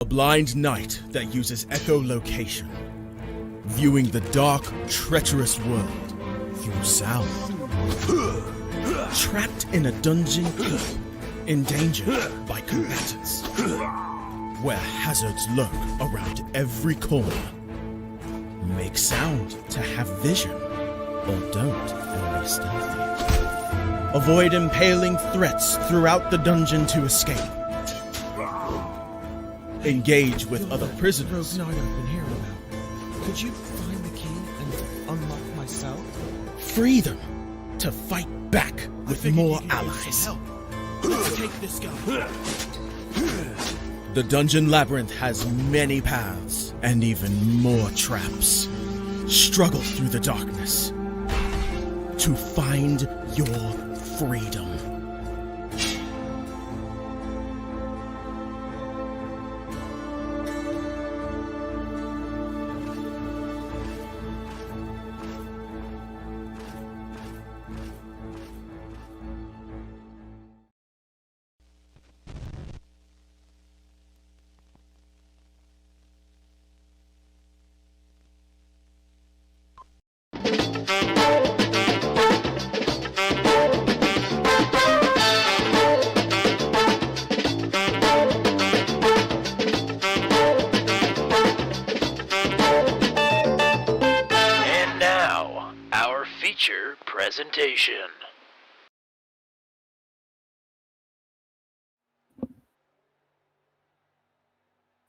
A blind knight that uses echolocation, viewing the dark, treacherous world through sound. Trapped in a dungeon, endangered by combatants, where hazards lurk around every corner. Make sound to have vision, or don't and be stealthy. Avoid impaling threats throughout the dungeon to escape. Engage with other prisoners. Rogue Knight I've been hearing about. Could you find the key and unlock my cell? Free them to fight back with more allies. Let's take this guy. The Dungeon Labyrinth has many paths and even more traps. Struggle through the darkness to find your freedom. Presentation.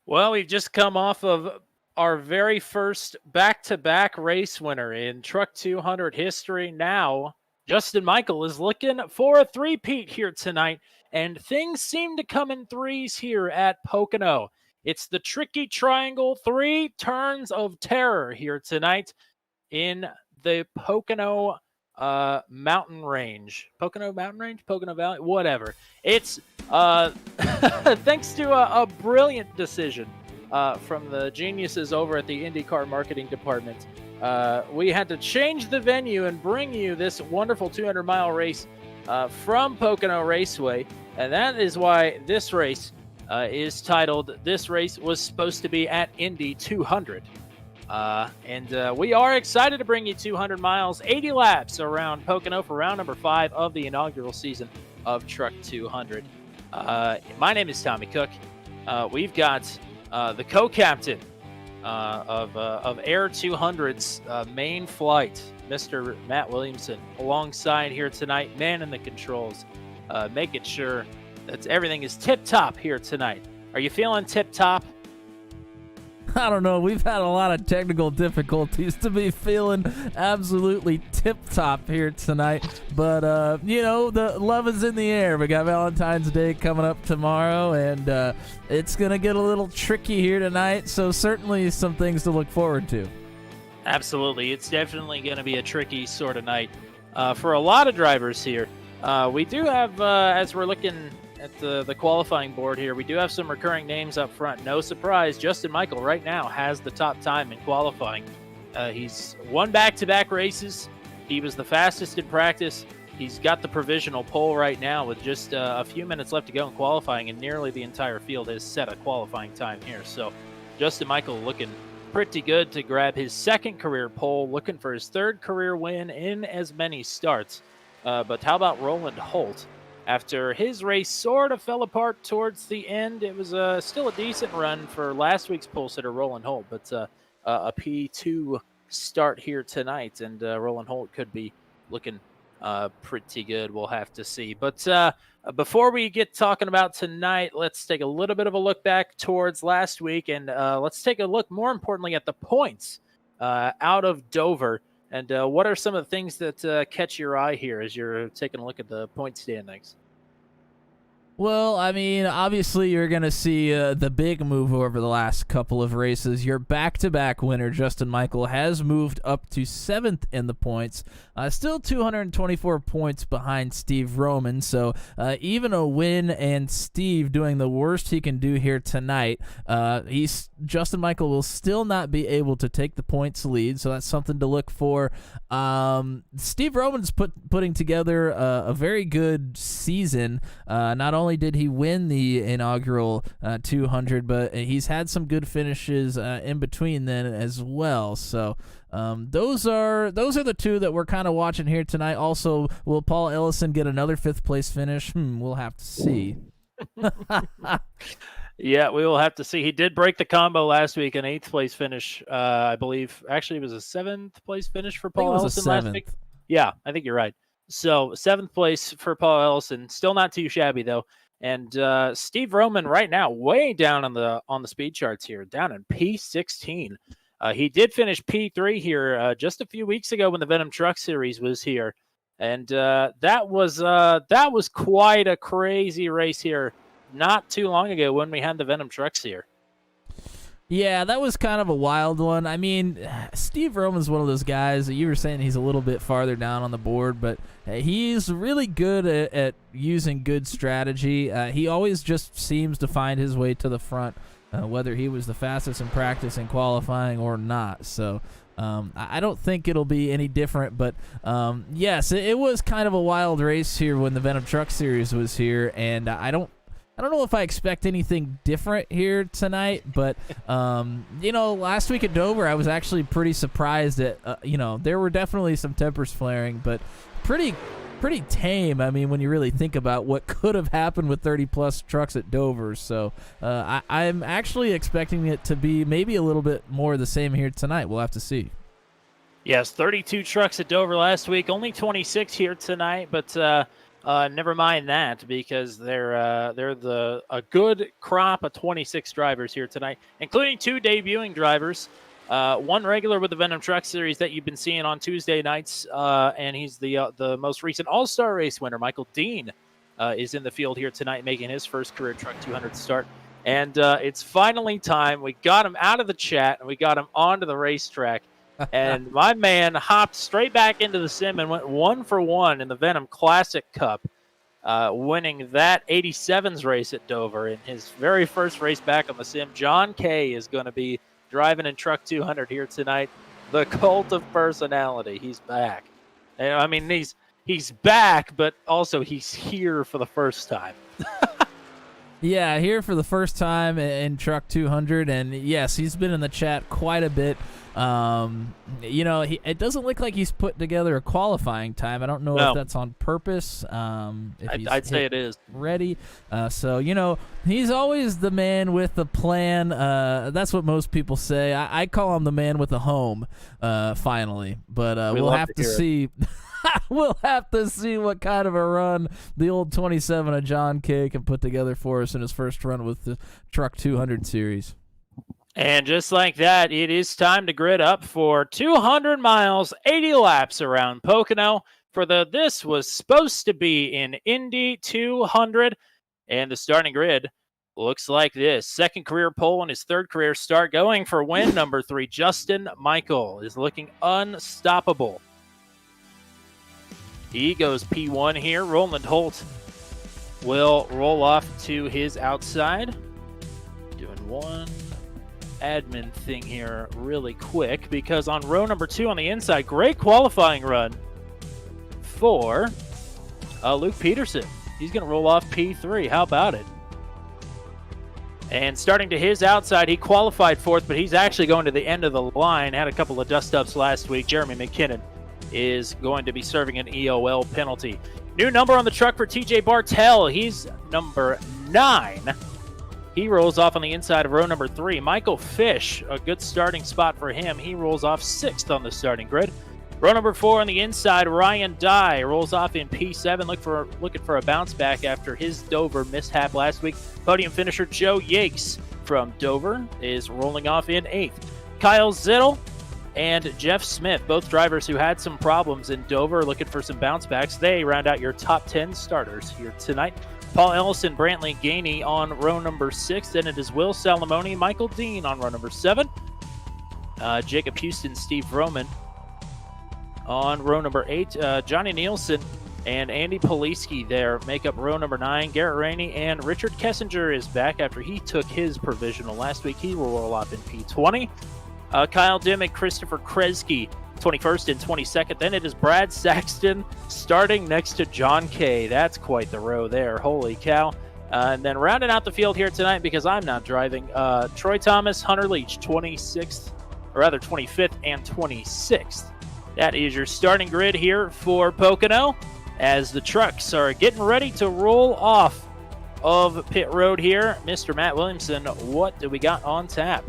Well, we've just come off of our very first back-to-back race winner in Truck 200 history. Now, Justin Michael is looking for a three-peat here tonight, and things seem to come in threes here at Pocono. It's the tricky triangle, 3 turns of terror here tonight in the Pocono mountain range. Pocono mountain range? Pocono Valley? Whatever. It's thanks to a brilliant decision from the geniuses over at the IndyCar marketing department. We had to change the venue and bring you this wonderful 200-mile race from Pocono Raceway, and that is why this race is titled, this race was supposed to be at Indy 200. And we are excited to bring you 200 miles, 80 laps around Pocono for round number 5 of the inaugural season of Truck 200. My name is Tommy Cook. We've got the co-captain of Air 200's main flight, Mr. Matt Williamson, alongside here tonight, man in the controls, making sure that everything is tip-top here tonight. Are you feeling tip-top? I don't know. We've had a lot of technical difficulties to be feeling absolutely tip-top here tonight. But, the love is in the air. We got Valentine's Day coming up tomorrow, and it's going to get a little tricky here tonight. So certainly some things to look forward to. Absolutely. It's definitely going to be a tricky sort of night for a lot of drivers here. We do have, as we're looking at the qualifying board here, we do have some recurring names up front. No surprise, Justin Michael right now has the top time in qualifying. He's won back-to-back races. He was the fastest in practice. He's got the provisional pole right now with just a few minutes left to go in qualifying, and nearly the entire field has set a qualifying time here. So Justin Michael looking pretty good to grab his second career pole, looking for his third career win in as many starts. But how about Roland Holt? After his race sort of fell apart towards the end, it was still a decent run for last week's pole sitter, Roland Holt, but a P2 start here tonight, and Roland Holt could be looking pretty good. We'll have to see. But before we get talking about tonight, let's take a little bit of a look back towards last week, and let's take a look, more importantly, at the points out of Dover. And what are some of the things that catch your eye here as you're taking a look at the point standings? Well, I mean, obviously you're going to see the big move over the last couple of races. Your back-to-back winner, Justin Michael, has moved up to 7th in the points. Still 224 points behind Steve Roman, so even a win and Steve doing the worst he can do here tonight, Justin Michael will still not be able to take the points lead, so that's something to look for. Steve Roman's putting together a very good season, not only only did he win the inaugural 200, but he's had some good finishes in between then as well. So those are the two that we're kind of watching here tonight. Also, will Paul Ellison get another 5th place finish? We'll have to see. Yeah, we will have to see. He did break the combo last week, an 8th place finish, I believe. Actually, it was a 7th place finish for Paul Ellison last week. Yeah, I think you're right. So 7th place for Paul Ellison, still not too shabby though. And Steve Roman right now way down on the speed charts here, down in P16. He did finish P3 here just a few weeks ago when the Venom Truck Series was here, and that was quite a crazy race here not too long ago when we had the Venom Trucks here. Yeah, that was kind of a wild one. I mean, Steve Roman's one of those guys that you were saying he's a little bit farther down on the board, but he's really good at using good strategy. He always just seems to find his way to the front, whether he was the fastest in practice and qualifying or not. So I don't think it'll be any different, but yes, it was kind of a wild race here when the Venom Truck Series was here, and I don't know if I expect anything different here tonight, but, last week at Dover, I was actually pretty surprised that, there were definitely some tempers flaring, but pretty tame, I mean, when you really think about what could have happened with 30-plus trucks at Dover. So I'm actually expecting it to be maybe a little bit more the same here tonight. We'll have to see. Yes, 32 trucks at Dover last week, only 26 here tonight, but never mind that, because they're a good crop of 26 drivers here tonight, including 2 debuting drivers, one regular with the Venom Truck Series that you've been seeing on Tuesday nights, and he's the most recent All-Star race winner. Michael Dean is in the field here tonight, making his first career Truck 200 start, and it's finally time. We got him out of the chat and we got him onto the racetrack. And my man hopped straight back into the sim and went 1 for 1 in the Venom Classic Cup, winning that 87s race at Dover in his very first race back on the sim. John Kay is going to be driving in Truck 200 here tonight. The cult of personality. He's back. And, I mean, he's back, but also he's here for the first time. Yeah, here for the first time in Truck 200, and yes, he's been in the chat quite a bit. It doesn't look like he's put together a qualifying time. I don't know if that's on purpose. I'd say it is. Ready. So, he's always the man with the plan. That's what most people say. I call him the man with a home, finally. But we'll have to see. We'll have to see what kind of a run the old 27 of John Kay can put together for us in his first run with the Truck 200 series. And just like that, it is time to grid up for 200 miles, 80 laps around Pocono. This was supposed to be in Indy 200, and the starting grid looks like this. Second career pole and his third career start, going for win number 3. Justin Michael is looking unstoppable. He goes P1 here. Roland Holt will roll off to his outside. Doing one admin thing here really quick, because on row number 2 on the inside, great qualifying run for Luke Peterson. He's going to roll off P3. How about it? And starting to his outside, he qualified 4th, but he's actually going to the end of the line. Had a couple of dust-ups last week. Jeremy McKinnon is going to be serving an EOL penalty. New number on the truck for TJ Bartell. He's number 9. He rolls off on the inside of row number 3. Michael Fish, a good starting spot for him. He rolls off 6th on the starting grid. Row number 4 on the inside, Ryan Dye rolls off in P7, looking for a bounce back after his Dover mishap last week. Podium finisher Joe Yakes from Dover is rolling off in 8th. Kyle Zittel and Jeff Smith, both drivers who had some problems in Dover, looking for some bounce backs. They round out your top 10 starters here tonight. Paul Ellison, Brantley Gainey on row number 6. Then it is Will Salamone, Michael Dean on row number 7. Jacob Houston, Steve Roman on row number 8. Johnny Nielsen and Andy Poliski there make up row number 9. Garrett Rainey and Richard Kessinger is back after he took his provisional last week. He will roll off in P20. Kyle Dimmick, Christopher Kresge, 21st and 22nd. Then it is Brad Saxton starting next to John Kay. That's quite the row there. Holy cow. And then rounding out the field here tonight, because I'm not driving, Troy Thomas, Hunter Leach, 25th and 26th. That is your starting grid here for Pocono as the trucks are getting ready to roll off of pit road here. Mr. Matt Williamson, what do we got on tap?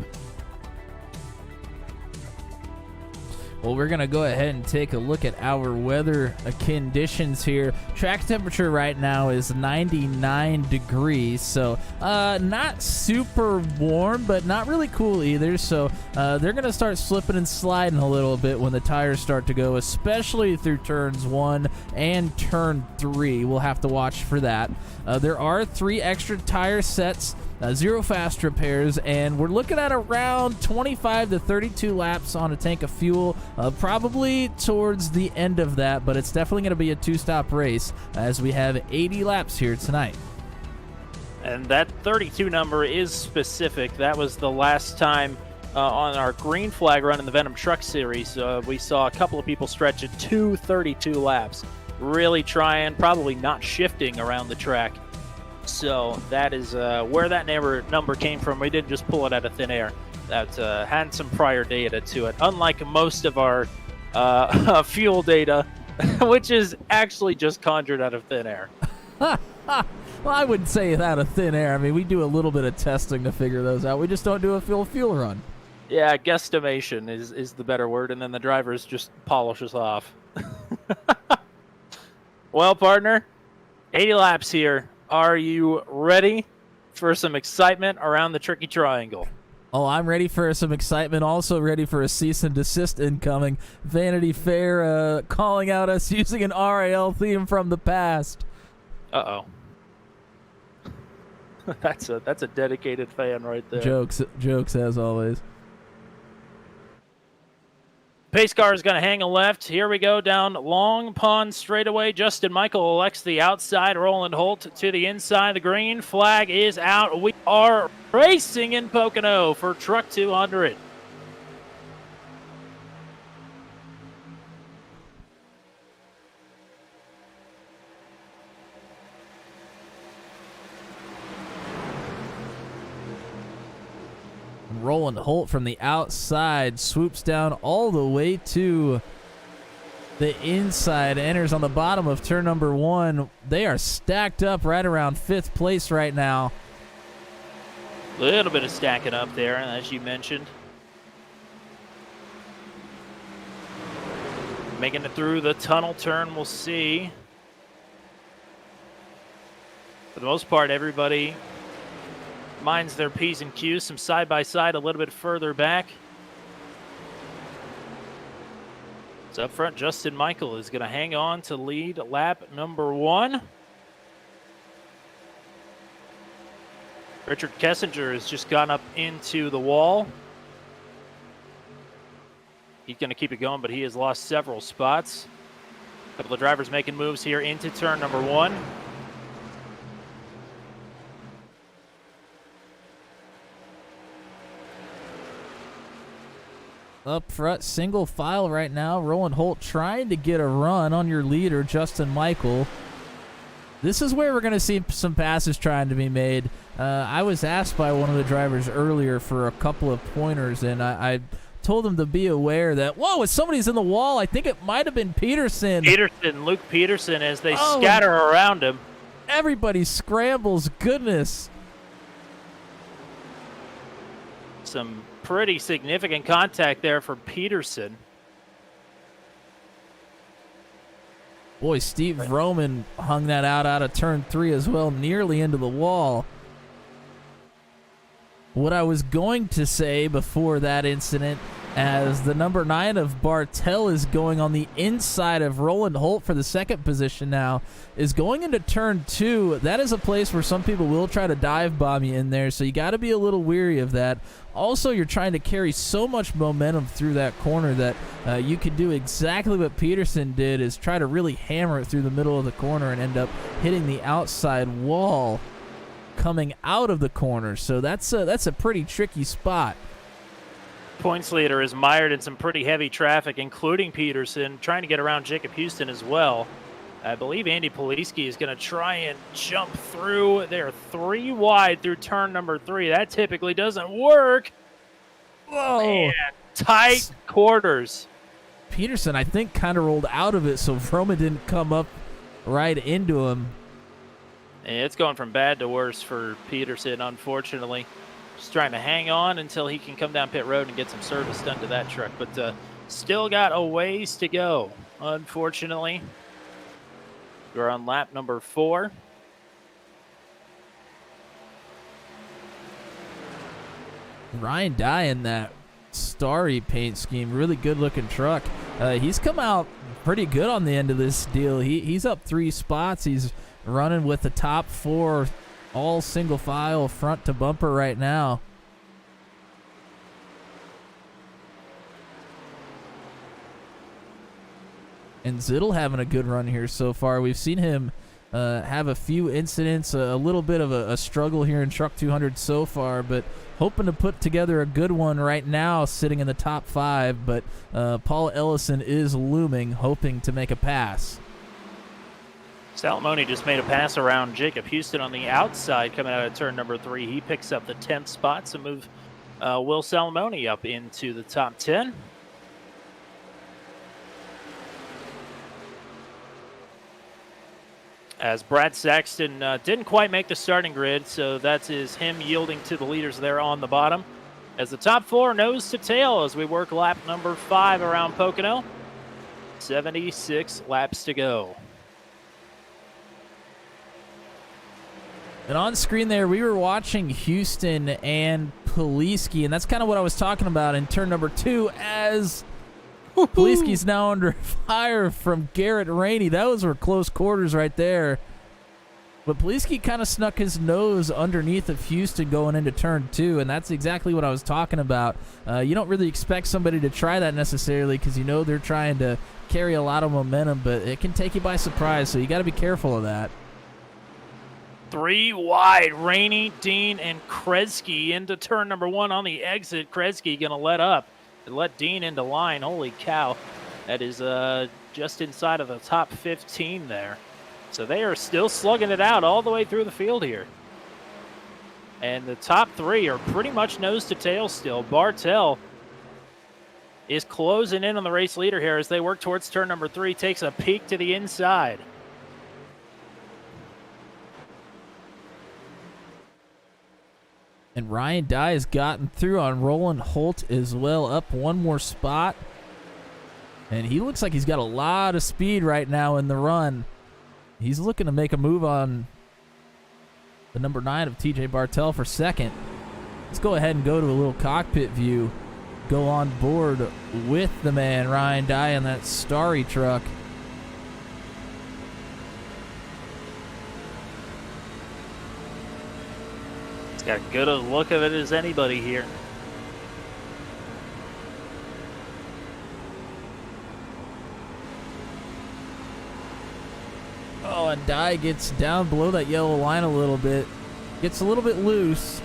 Well, we're going to go ahead and take a look at our weather conditions here. Track temperature right now is 99 degrees, so not super warm, but not really cool either. So they're going to start slipping and sliding a little bit when the tires start to go, especially through turns 1 and turn 3. We'll have to watch for that. There are 3 extra tire sets, 0 fast repairs, and we're looking at around 25 to 32 laps on a tank of fuel, probably towards the end of that, but it's definitely going to be a 2-stop race as we have 80 laps here tonight. And that 32 number is specific. That was the last time on our green flag run in the Venom Truck Series. We saw a couple of people stretch at 232 laps, really trying, probably not shifting around the track. So that is where that number came from. We didn't just pull it out of thin air. That had some prior data to it, unlike most of our fuel data, which is actually just conjured out of thin air. Well, I wouldn't say it out of thin air. I mean, we do a little bit of testing to figure those out. We just don't do a fuel run. Yeah, guesstimation is the better word, and then the drivers just polish us off. Well, partner, 80 laps here. Are you ready for some excitement around the Tricky Triangle? Oh, I'm ready for some excitement. Also ready for a cease and desist incoming. Vanity Fair calling out us using an RAL theme from the past. Uh-oh. That's a dedicated fan right there. Jokes as always. Pace car is going to hang a left. Here we go down Long Pond straightaway. Justin Michael elects the outside. Roland Holt to the inside. The green flag is out. We are racing in Pocono for Truck 200. Roland Holt from the outside swoops down all the way to the inside, enters on the bottom of turn number 1. They are stacked up right around 5th place right now. A little bit of stacking up there, as you mentioned. Making it through the tunnel turn, we'll see. For the most part, everybody minds their P's and Q's, some side-by-side a little bit further back. So up front, Justin Michael is going to hang on to lead lap number 1. Richard Kessinger has just gone up into the wall. He's going to keep it going, but he has lost several spots. A couple of drivers making moves here into turn number 1. Up front, single file right now. Roland Holt trying to get a run on your leader, Justin Michael. This is where we're going to see some passes trying to be made. I was asked by one of the drivers earlier for a couple of pointers, and I told him to be aware that, whoa, if somebody's in the wall, I think it might have been Peterson. Luke Peterson, as they scatter around him. Everybody scrambles. Goodness. Some pretty significant contact there for Peterson. Boy, Steve Roman hung that out of turn 3 as well, nearly into the wall. What I was going to say before that incident, as the number 9 of Bartel is going on the inside of Roland Holt for the second position now, is going into turn 2. That is a place where some people will try to dive bomb you in there, so you got to be a little weary of that. Also, you're trying to carry so much momentum through that corner that you could do exactly what Peterson did, is try to really hammer it through the middle of the corner and end up hitting the outside wall coming out of the corner. So that's a pretty tricky spot. Points leader is mired in some pretty heavy traffic, including Peterson, trying to get around Jacob Houston as well. I believe Andy Poliski is going to try and jump through. They're 3 wide through turn number 3. That typically doesn't work. Whoa. Man, tight quarters. Peterson, I think, kind of rolled out of it, so Vroma didn't come up right into him. It's going from bad to worse for Peterson, unfortunately. Just trying to hang on until he can come down pit road and get some service done to that truck. But still got a ways to go, unfortunately. We're on lap number 4. Ryan Dye in that starry paint scheme, really good looking truck. He's come out pretty good on the end of this deal. He's up 3 spots. He's running with the top 4 all single file front to bumper right now. And Zittel having a good run here so far. We've seen him have a few incidents, a little bit of a struggle here in Truck 200 so far, but hoping to put together a good one right now, sitting in the top 5. But Paul Ellison is looming, hoping to make a pass. Salamone just made a pass around Jacob Houston on the outside coming out of turn number 3. He picks up the 10th spot to move Will Salamone up into the top 10. As Brad Saxton didn't quite make the starting grid, so that is him yielding to the leaders there on the bottom. As the top 4 nose to tail as we work lap number 5 around Pocono. 76 laps to go. And on screen there, we were watching Houston and Poliski, and that's kind of what I was talking about in turn number 2 as Poliski's now under fire from Garrett Rainey. Those were close quarters right there. But Poliski kind of snuck his nose underneath of Houston going into turn 2, and that's exactly what I was talking about. You don't really expect somebody to try that necessarily because you know they're trying to carry a lot of momentum, but it can take you by surprise, so you got to be careful of that. 3 wide, Rainey, Dean, and Kresge into turn number 1 on the exit. Kresge going to let up and let Dean into line. Holy cow. That is just inside of the top 15 there. So they are still slugging it out all the way through the field here. And the top 3 are pretty much nose to tail still. Bartel is closing in on the race leader here as they work towards turn number 3. Takes a peek to the inside. And Ryan Dye has gotten through on Roland Holt as well, up 1 more spot. And he looks like he's got a lot of speed right now in the run. He's looking to make a move on the number 9 of TJ Bartel for second. Let's go ahead and go to a little cockpit view. Go on board with the man, Ryan Dye, in that starry truck. Got as good a look of it as anybody here. Oh, and Dye gets down below that yellow line a little bit. Gets a little bit loose.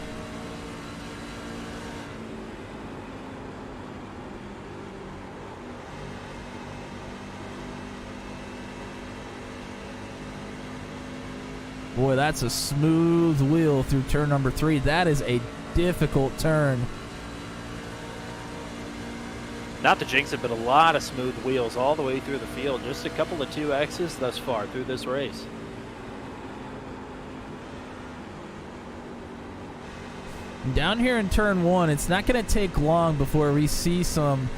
Boy, that's a smooth wheel through turn number 3. That is a difficult turn. Not to jinx it, but a lot of smooth wheels all the way through the field. Just a couple of 2Xs thus far through this race. Down here in turn 1, it's not going to take long before we see some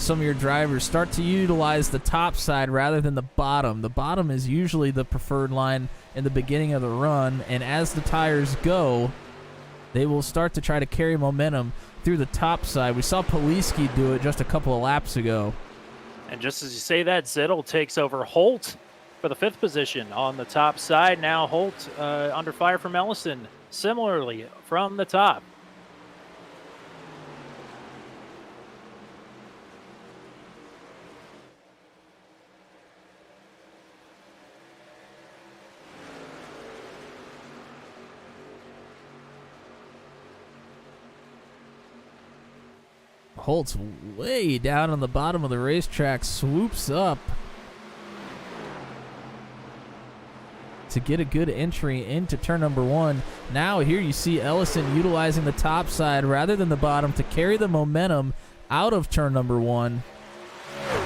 of your drivers start to utilize the top side rather than the bottom. The bottom is usually the preferred line in the beginning of the run, and as the tires go, they will start to try to carry momentum through the top side. We saw Poliski do it just a couple of laps ago. And just as you say that, Zittel takes over Holt for the 5th position on the top side. Now Holt under fire from Ellison, similarly from the top. Holt's way down on the bottom of the racetrack, swoops up. to get a good entry into turn number 1. Now here you see Ellison utilizing the top side rather than the bottom to carry the momentum out of turn number 1.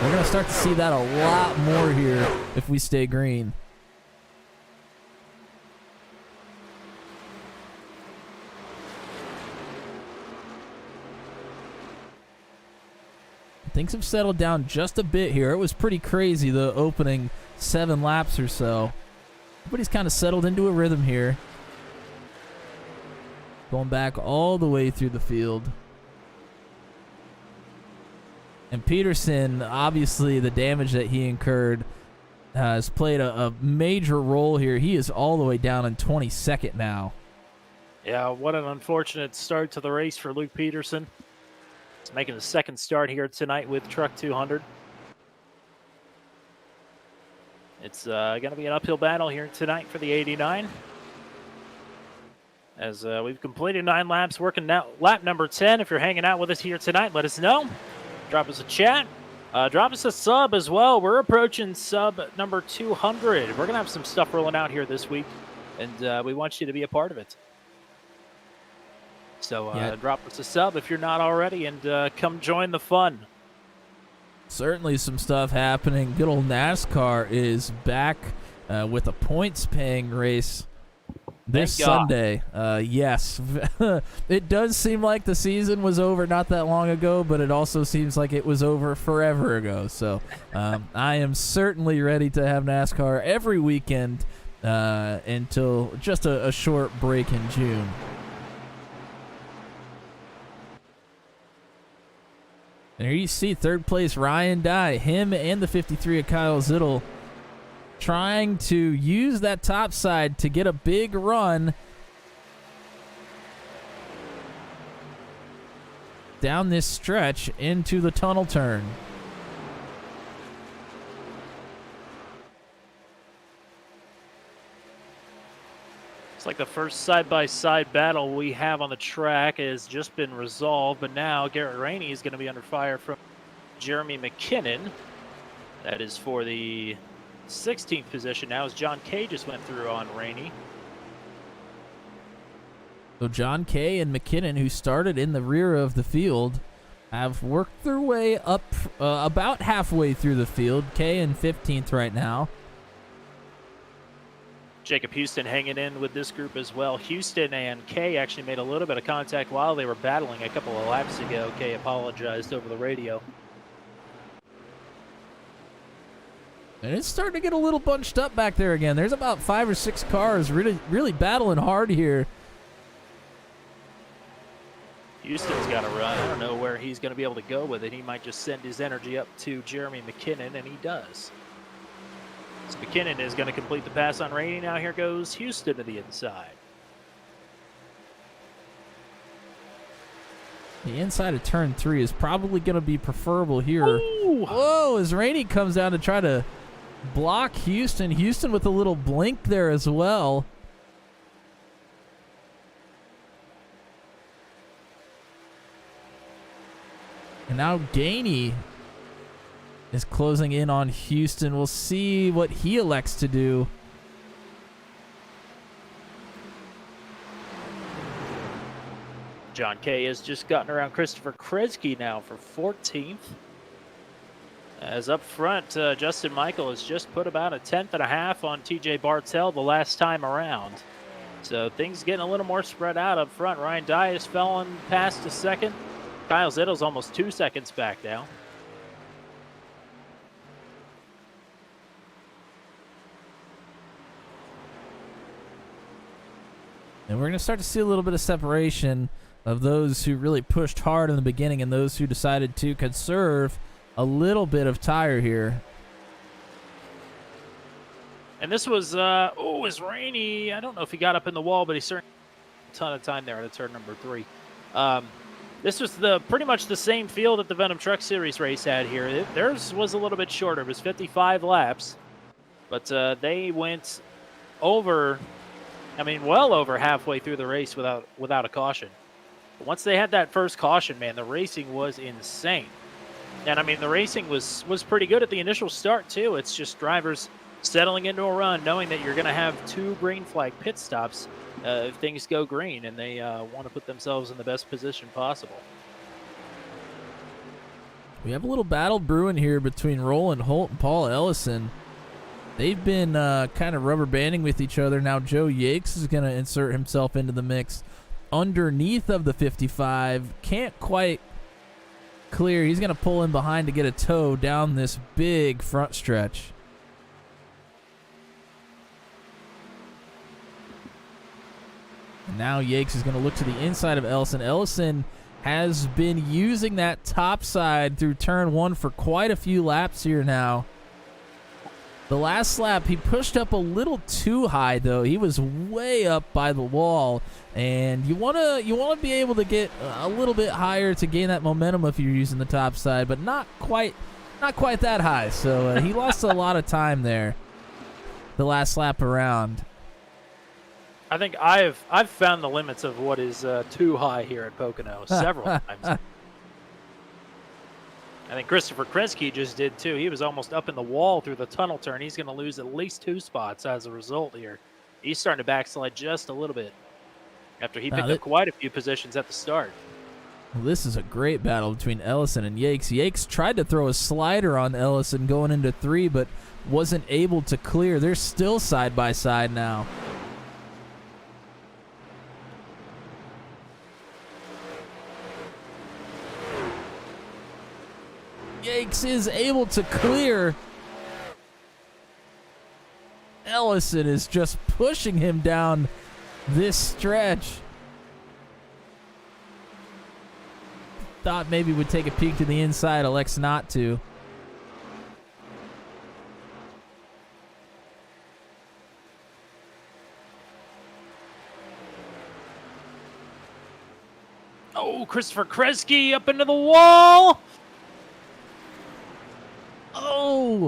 We're going to start to see that a lot more here if we stay green. Things have settled down just a bit here. It was pretty crazy the opening 7 laps or so. Everybody's kind of settled into a rhythm here. Going back all the way through the field. And Peterson, obviously the damage that he incurred has played a major role here. He is all the way down in 22nd now. Yeah, what an unfortunate start to the race for Luke Peterson. He's making his second start here tonight with Truck 200. It's going to be an uphill battle here tonight for the 89. As we've completed 9 laps, working now lap number 10. If you're hanging out with us here tonight, let us know. Drop us a chat. Drop us a sub as well. We're approaching sub number 200. We're going to have some stuff rolling out here this week, and we want you to be a part of it. So drop us a sub if you're not already, and come join the fun. Certainly some stuff happening. Good old NASCAR is back with a points-paying race this Sunday. Yes, it does seem like the season was over not that long ago, but it also seems like it was over forever ago. So I am certainly ready to have NASCAR every weekend until just a short break in June. And here you see third place Ryan Dye, him and the 53 of Kyle Zittel trying to use that top side to get a big run down this stretch into the tunnel turn. It's like the first side-by-side battle we have on the track has just been resolved, but now Garrett Rainey is going to be under fire from Jeremy McKinnon. That is for the 16th position now, as John Kay just went through on Rainey. So John Kay and McKinnon, who started in the rear of the field, have worked their way up about halfway through the field. Kay in 15th right now. Jacob Houston hanging in with this group as well. Houston and Kay actually made a little bit of contact while they were battling a couple of laps ago. Kay apologized over the radio. And it's starting to get a little bunched up back there again. There's about 5 or 6 cars really battling hard here. Houston's got to run. I don't know where he's going to be able to go with it. He might just send his energy up to Jeremy McKinnon, and he does. So McKinnon is going to complete the pass on Rainey. Now here goes Houston to the inside. The inside of turn 3 is probably going to be preferable here. Ooh. Whoa, as Rainey comes down to try to block Houston. Houston with a little blink there as well. And now Gainey is closing in on Houston. We'll see what he elects to do. John Kay has just gotten around Christopher Kresge now for 14th. As up front, Justin Michael has just put about a 10.5 on TJ Bartell the last time around. So things getting a little more spread out up front. Ryan Dye has fallen past a second. Kyle Zittel's almost 2 seconds back now. And we're going to start to see a little bit of separation of those who really pushed hard in the beginning and those who decided to conserve a little bit of tire here. And this was, is Rainey. I don't know if he got up in the wall, but he certainly had a ton of time there at turn number 3. This was pretty much the same field that the Venom Truck Series race had here. Theirs was a little bit shorter. It was 55 laps, but they went over, well over halfway through the race without a caution. But once they had that first caution, man, the racing was insane. And the racing was pretty good at the initial start too. It's just drivers settling into a run, knowing that you're going to have 2 green flag pit stops if things go green, and they want to put themselves in the best position possible. We have a little battle brewing here between Roland Holt and Paul Ellison. They've been kind of rubber banding with each other. Now Joe Yakes is going to insert himself into the mix underneath of the 55. Can't quite clear. He's going to pull in behind to get a tow down this big front stretch. And now Yakes is going to look to the inside of Ellison. Ellison has been using that top side through turn 1 for quite a few laps here now. The last lap, he pushed up a little too high, though. He was way up by the wall, and you wanna be able to get a little bit higher to gain that momentum if you're using the top side, but not quite that high. So he lost a lot of time there. The last lap around. I think I've found the limits of what is too high here at Pocono several times. I think Christopher Kresge just did too. He was almost up in the wall through the tunnel turn. He's going to lose at least 2 spots as a result here. He's starting to backslide just a little bit after he picked up quite a few positions at the start. Well, this is a great battle between Ellison and Yakes. Yakes tried to throw a slider on Ellison going into 3, but wasn't able to clear. They're still side by side now. Yakes is able to clear. Ellison is just pushing him down this stretch. Thought maybe would take a peek to the inside, elects not to. Oh, Christopher Kresge up into the wall.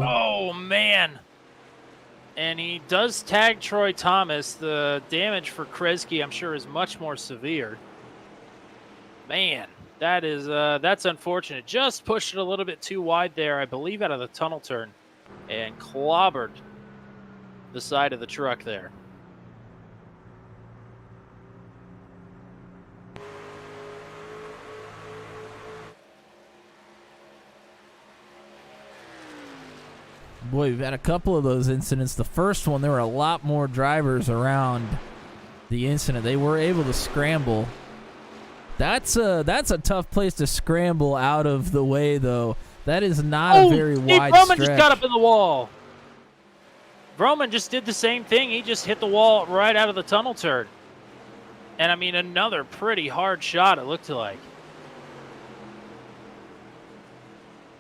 Oh, man. And he does tag Troy Thomas. The damage for Kresge, I'm sure, is much more severe. Man, that's unfortunate. Just pushed it a little bit too wide there, I believe, out of the tunnel turn, and clobbered the side of the truck there. Boy, we've had a couple of those incidents. The first one, there were a lot more drivers around the incident. They were able to scramble. That's a tough place to scramble out of the way, though. That is not a very wide Vroman stretch. Just got up in the wall. Vroman just did the same thing. He just hit the wall right out of the tunnel turn. And, I mean, another pretty hard shot, it looked like.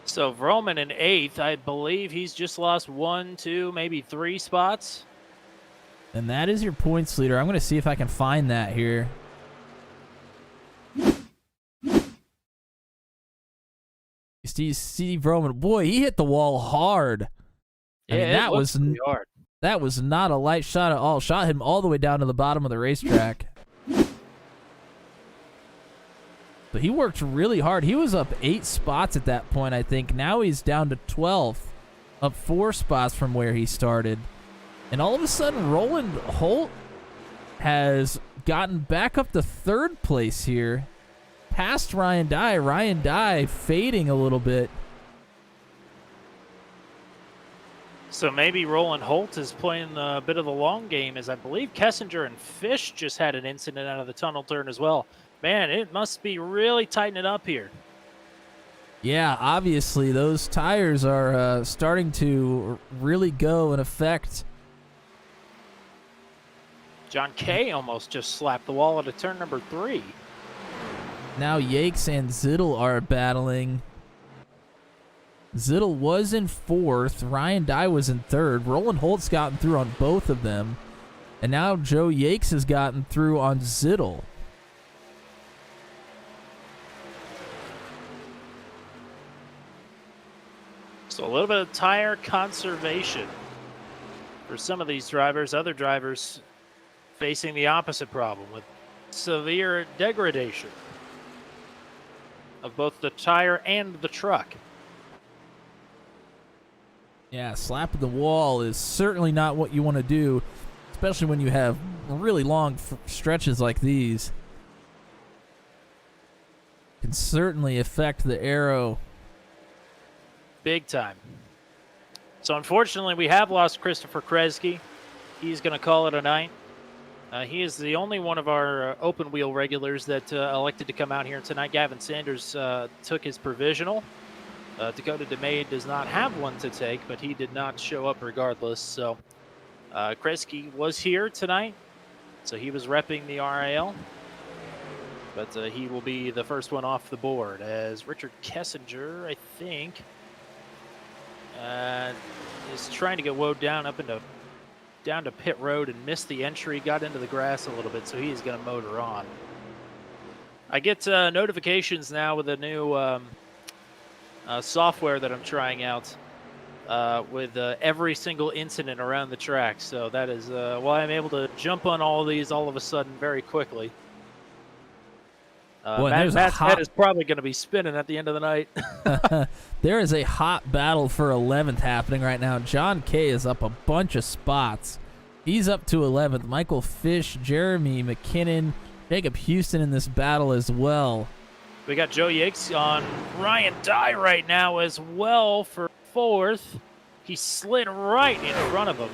So Vroman in 8th, I believe he's just lost 1, 2, maybe 3 spots. And that is your points leader. I'm going to see if I can find that here. Steve Vroman, boy, he hit the wall hard. Yeah, I mean, that was pretty hard. That was not a light shot at all. Shot him all the way down to the bottom of the racetrack. But he worked really hard. He was up 8 spots at that point, I think. Now he's down to 12th, up 4 spots from where he started. And all of a sudden, Roland Holt has gotten back up to 3rd place here, past Ryan Dye. Ryan Dye fading a little bit. So maybe Roland Holt is playing a bit of the long game, as I believe Kessinger and Fish just had an incident out of the tunnel turn as well. Man, it must be really tightening up here. Yeah, obviously those tires are starting to really go and affect. John Kay almost just slapped the wall at turn number 3. Now Yakes and Zittel are battling. Zittel was in 4th. Ryan Dye was in 3rd. Roland Holt's gotten through on both of them. And now Joe Yakes has gotten through on Zittel. So a little bit of tire conservation for some of these drivers. Other drivers facing the opposite problem with severe degradation of both the tire and the truck. Yeah, slapping the wall is certainly not what you want to do, especially when you have really long stretches like these. Can certainly affect the arrow. Big time. So unfortunately, we have lost Christopher Kresge. He's going to call it a night. He is the only one of our open wheel regulars that elected to come out here tonight. Gavin Sanders took his provisional. Dakota DeMay does not have one to take, but he did not show up regardless. So Kresge was here tonight, so he was repping the RIL. But he will be the first one off the board, as Richard Kessinger, I think, is trying to get woed down down to pit road and missed the entry, got into the grass a little bit, so he's going to motor on. I get notifications now with a new software that I'm trying out with every single incident around the track. So that is why I'm able to jump on all these all of a sudden very quickly. Matt's head is probably going to be spinning at the end of the night. There is a hot battle for 11th happening right now. John Kay is up a bunch of spots. He's up to 11th. Michael Fish, Jeremy McKinnon, Jacob Houston in this battle as well. We got Joe Yates on Ryan Dye right now as well for 4th. He slid right in front of him.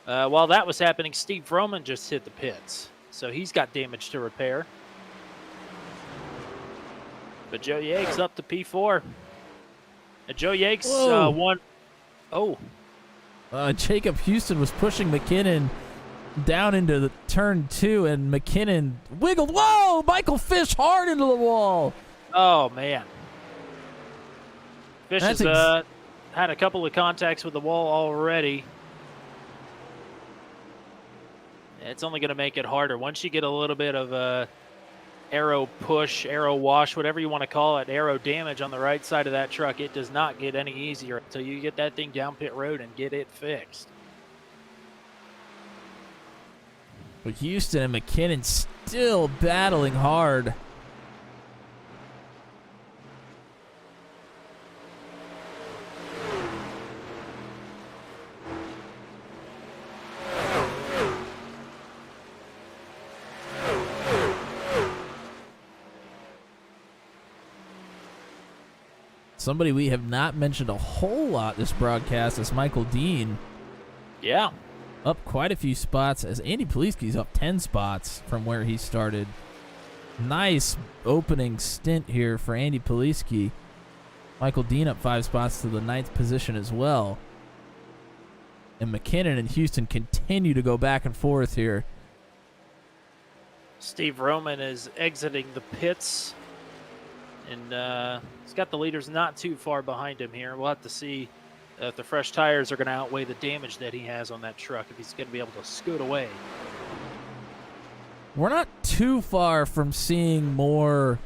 While that was happening, Steve Roman just hit the pits. So he's got damage to repair. But Joe Yates up to P4. And Joe Yates won. Oh. Jacob Houston was pushing McKinnon down into the turn 2, and McKinnon wiggled. Whoa! Michael Fish hard into the wall. Oh, man. Fish has had a couple of contacts with the wall already. It's only going to make it harder. Once you get a little bit of arrow push, arrow wash, whatever you want to call it, arrow damage on the right side of that truck, it does not get any easier until you get that thing down pit road and get it fixed. But Houston and McKinnon still battling hard. Somebody we have not mentioned a whole lot this broadcast is Michael Dean. Yeah. Up quite a few spots, as Andy Poliski's up 10 spots from where he started. Nice opening stint here for Andy Poliski. Michael Dean up 5 spots to the 9th position as well. And McKinnon and Houston continue to go back and forth here. Steve Roman is exiting the pits. And he's got the leaders not too far behind him here. We'll have to see if the fresh tires are going to outweigh the damage that he has on that truck, if he's going to be able to scoot away. We're not too far from seeing more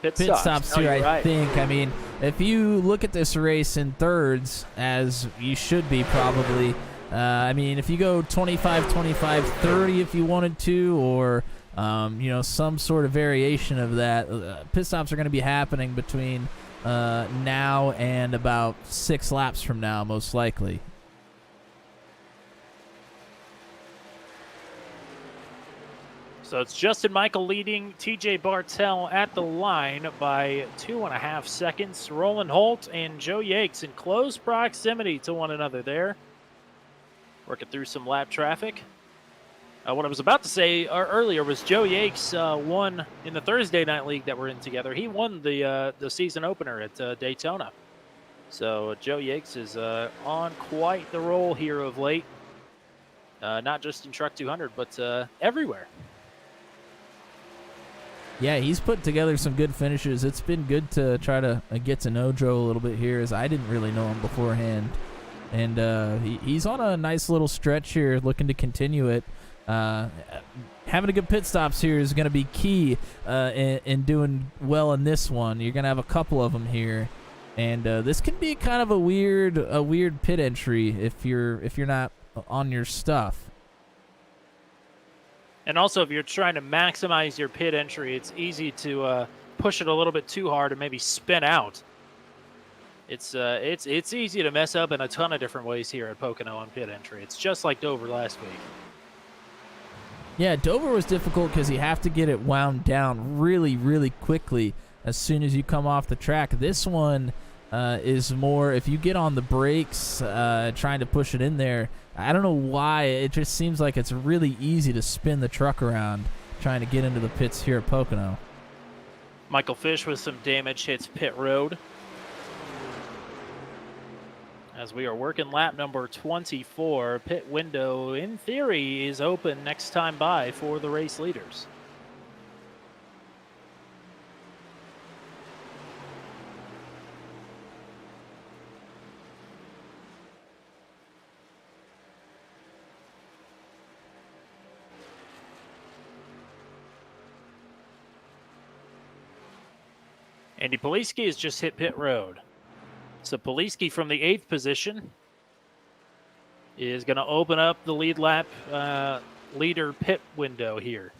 pit stops here, I think. I mean, if you look at this race in thirds, as you should be probably, I mean, if you go 25, 25, 30 if you wanted to, or some sort of variation of that, pit stops are going to be happening between now and about 6 laps from now, most likely. So it's Justin Michael leading TJ Bartell at the line by 2.5 seconds. Roland Holt and Joe Yates in close proximity to one another there. Working through some lap traffic. What I was about to say earlier was Joe Yates won in the Thursday Night League that we're in together. He won the season opener at Daytona. So Joe Yates is on quite the roll here of late. Not just in Truck 200, but everywhere. Yeah, he's put together some good finishes. It's been good to try to get to know Joe a little bit here, as I didn't really know him beforehand. And he's on a nice little stretch here, looking to continue it. Having a good pit stops here is going to be key in doing well in this one. You're going to have a couple of them here, and this can be kind of a weird pit entry if you're not on your stuff. And also, if you're trying to maximize your pit entry, it's easy to push it a little bit too hard and maybe spin out. It's easy to mess up in a ton of different ways here at Pocono on pit entry. It's just like Dover last week. Yeah, Dover was difficult because you have to get it wound down really, really quickly as soon as you come off the track. This one is more, if you get on the brakes trying to push it in there, I don't know why, it just seems like it's really easy to spin the truck around trying to get into the pits here at Pocono. Michael Fish with some damage hits pit road. As we are working lap number 24, pit window, in theory, is open next time by for the race leaders. Andy Poliski has just hit pit road. So Poliski from the 8th position is going to open up the lead lap leader pit window here.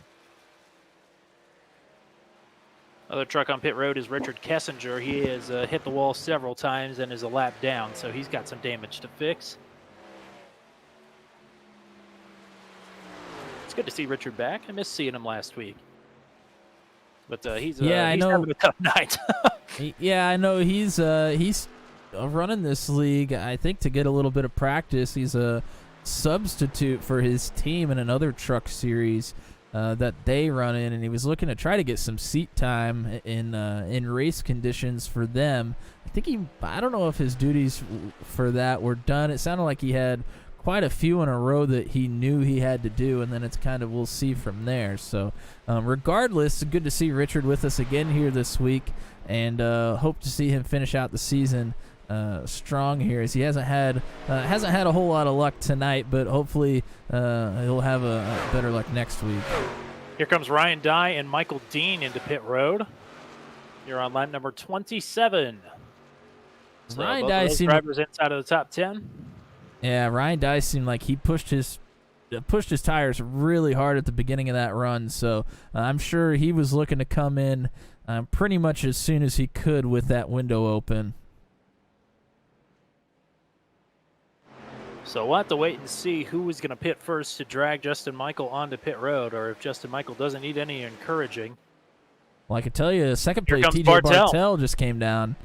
Other truck on pit road is Richard Kessinger. He has hit the wall several times and is a lap down, so he's got some damage to fix. It's good to see Richard back. I missed seeing him last week. But he's having a tough night. Yeah, I know he's running this league, I think, to get a little bit of practice. He's a substitute for his team in another truck series that they run in, and he was looking to try to get some seat time in race conditions for them. I don't know if his duties for that were done. It sounded like he had quite a few in a row that he knew he had to do, and then it's kind of, we'll see from there. So regardless, good to see Richard with us again here this week, and hope to see him finish out the season strong here, as he hasn't had a whole lot of luck tonight, but hopefully he'll have a better luck next week. Here comes Ryan Dye and Michael Dean into pit road. You're on lap number 27. So Ryan both Dye of those seemed, drivers inside of the top 10. Yeah, Ryan Dye seemed like he pushed his tires really hard at the beginning of that run, so I'm sure he was looking to come in pretty much as soon as he could with that window open. So we'll have to wait and see who is going to pit first to drag Justin Michael onto pit road, or if Justin Michael doesn't need any encouraging. Well, I can tell you, second place TJ Bartel just came down.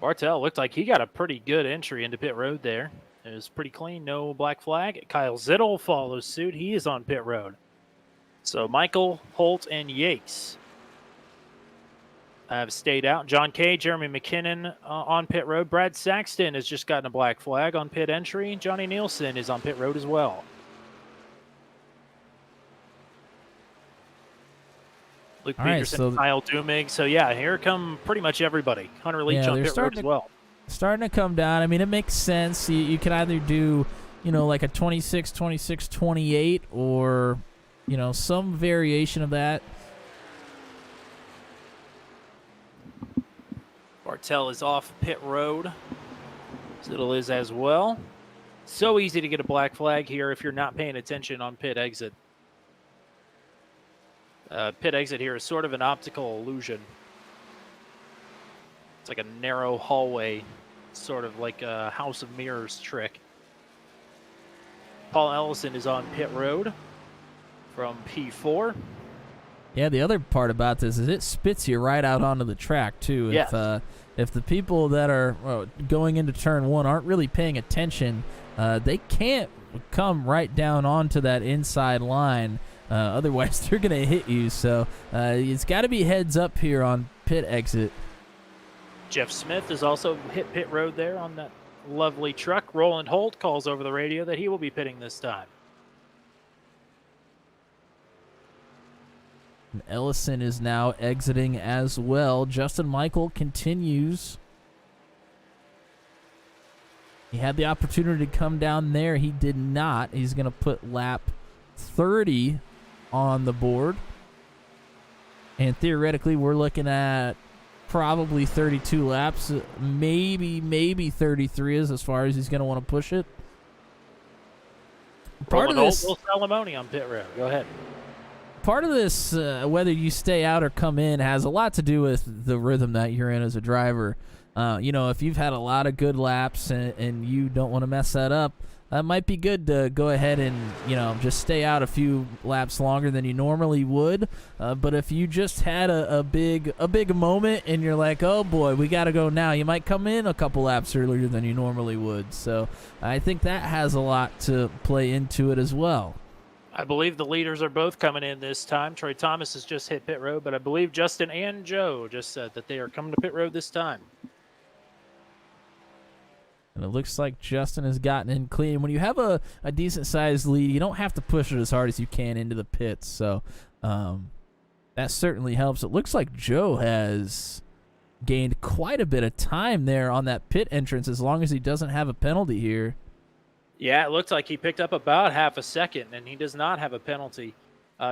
Bartel looked like he got a pretty good entry into pit road there. It was pretty clean, no black flag. Kyle Zittel follows suit. He is on pit road. So Michael, Holt, and Yates have stayed out. John Kay, Jeremy McKinnon on pit road. Brad Saxton has just gotten a black flag on pit entry. Johnny Nielsen is on pit road as well. Luke Peterson, Kyle Dumig. So, yeah, here come pretty much everybody. Hunter Leach on pit road as well. Starting to come down. I mean, it makes sense. You can either do, like a 26, 26, 28, or, some variation of that. Bartel is off pit road. Zittel is as well. So easy to get a black flag here if you're not paying attention on pit exit. Pit exit here is sort of an optical illusion. It's like a narrow hallway, sort of like a House of Mirrors trick. Paul Ellison is on pit road from P4. Yeah, the other part about this is it spits you right out onto the track, too. Yes. If the people that are going into turn one aren't really paying attention, they can't come right down onto that inside line. Otherwise, they're going to hit you. So it's got to be heads up here on pit exit. Jeff Smith has also hit pit road there on that lovely truck. Roland Holt calls over the radio that he will be pitting this time. And Ellison is now exiting as well. Justin Michael continues. He had the opportunity to come down there. He did not. He's going to put lap 30 on the board. And theoretically, we're looking at probably 32 laps. Maybe 33 is as far as he's going to want to push it. Part of this, Will Salamone on pit road. Go ahead. Part of this, whether you stay out or come in, has a lot to do with the rhythm that you're in as a driver. if you've had a lot of good laps and you don't want to mess that up, it might be good to go ahead and, just stay out a few laps longer than you normally would. But if you just had a big moment and you're like, oh boy, we got to go now, you might come in a couple laps earlier than you normally would. So I think that has a lot to play into it as well. I believe the leaders are both coming in this time. Troy Thomas has just hit pit road, but I believe Justin and Joe just said that they are coming to pit road this time. And it looks like Justin has gotten in clean. When you have a decent-sized lead, you don't have to push it as hard as you can into the pits. So that certainly helps. It looks like Joe has gained quite a bit of time there on that pit entrance as long as he doesn't have a penalty here. Yeah, it looked like he picked up about half a second, and he does not have a penalty.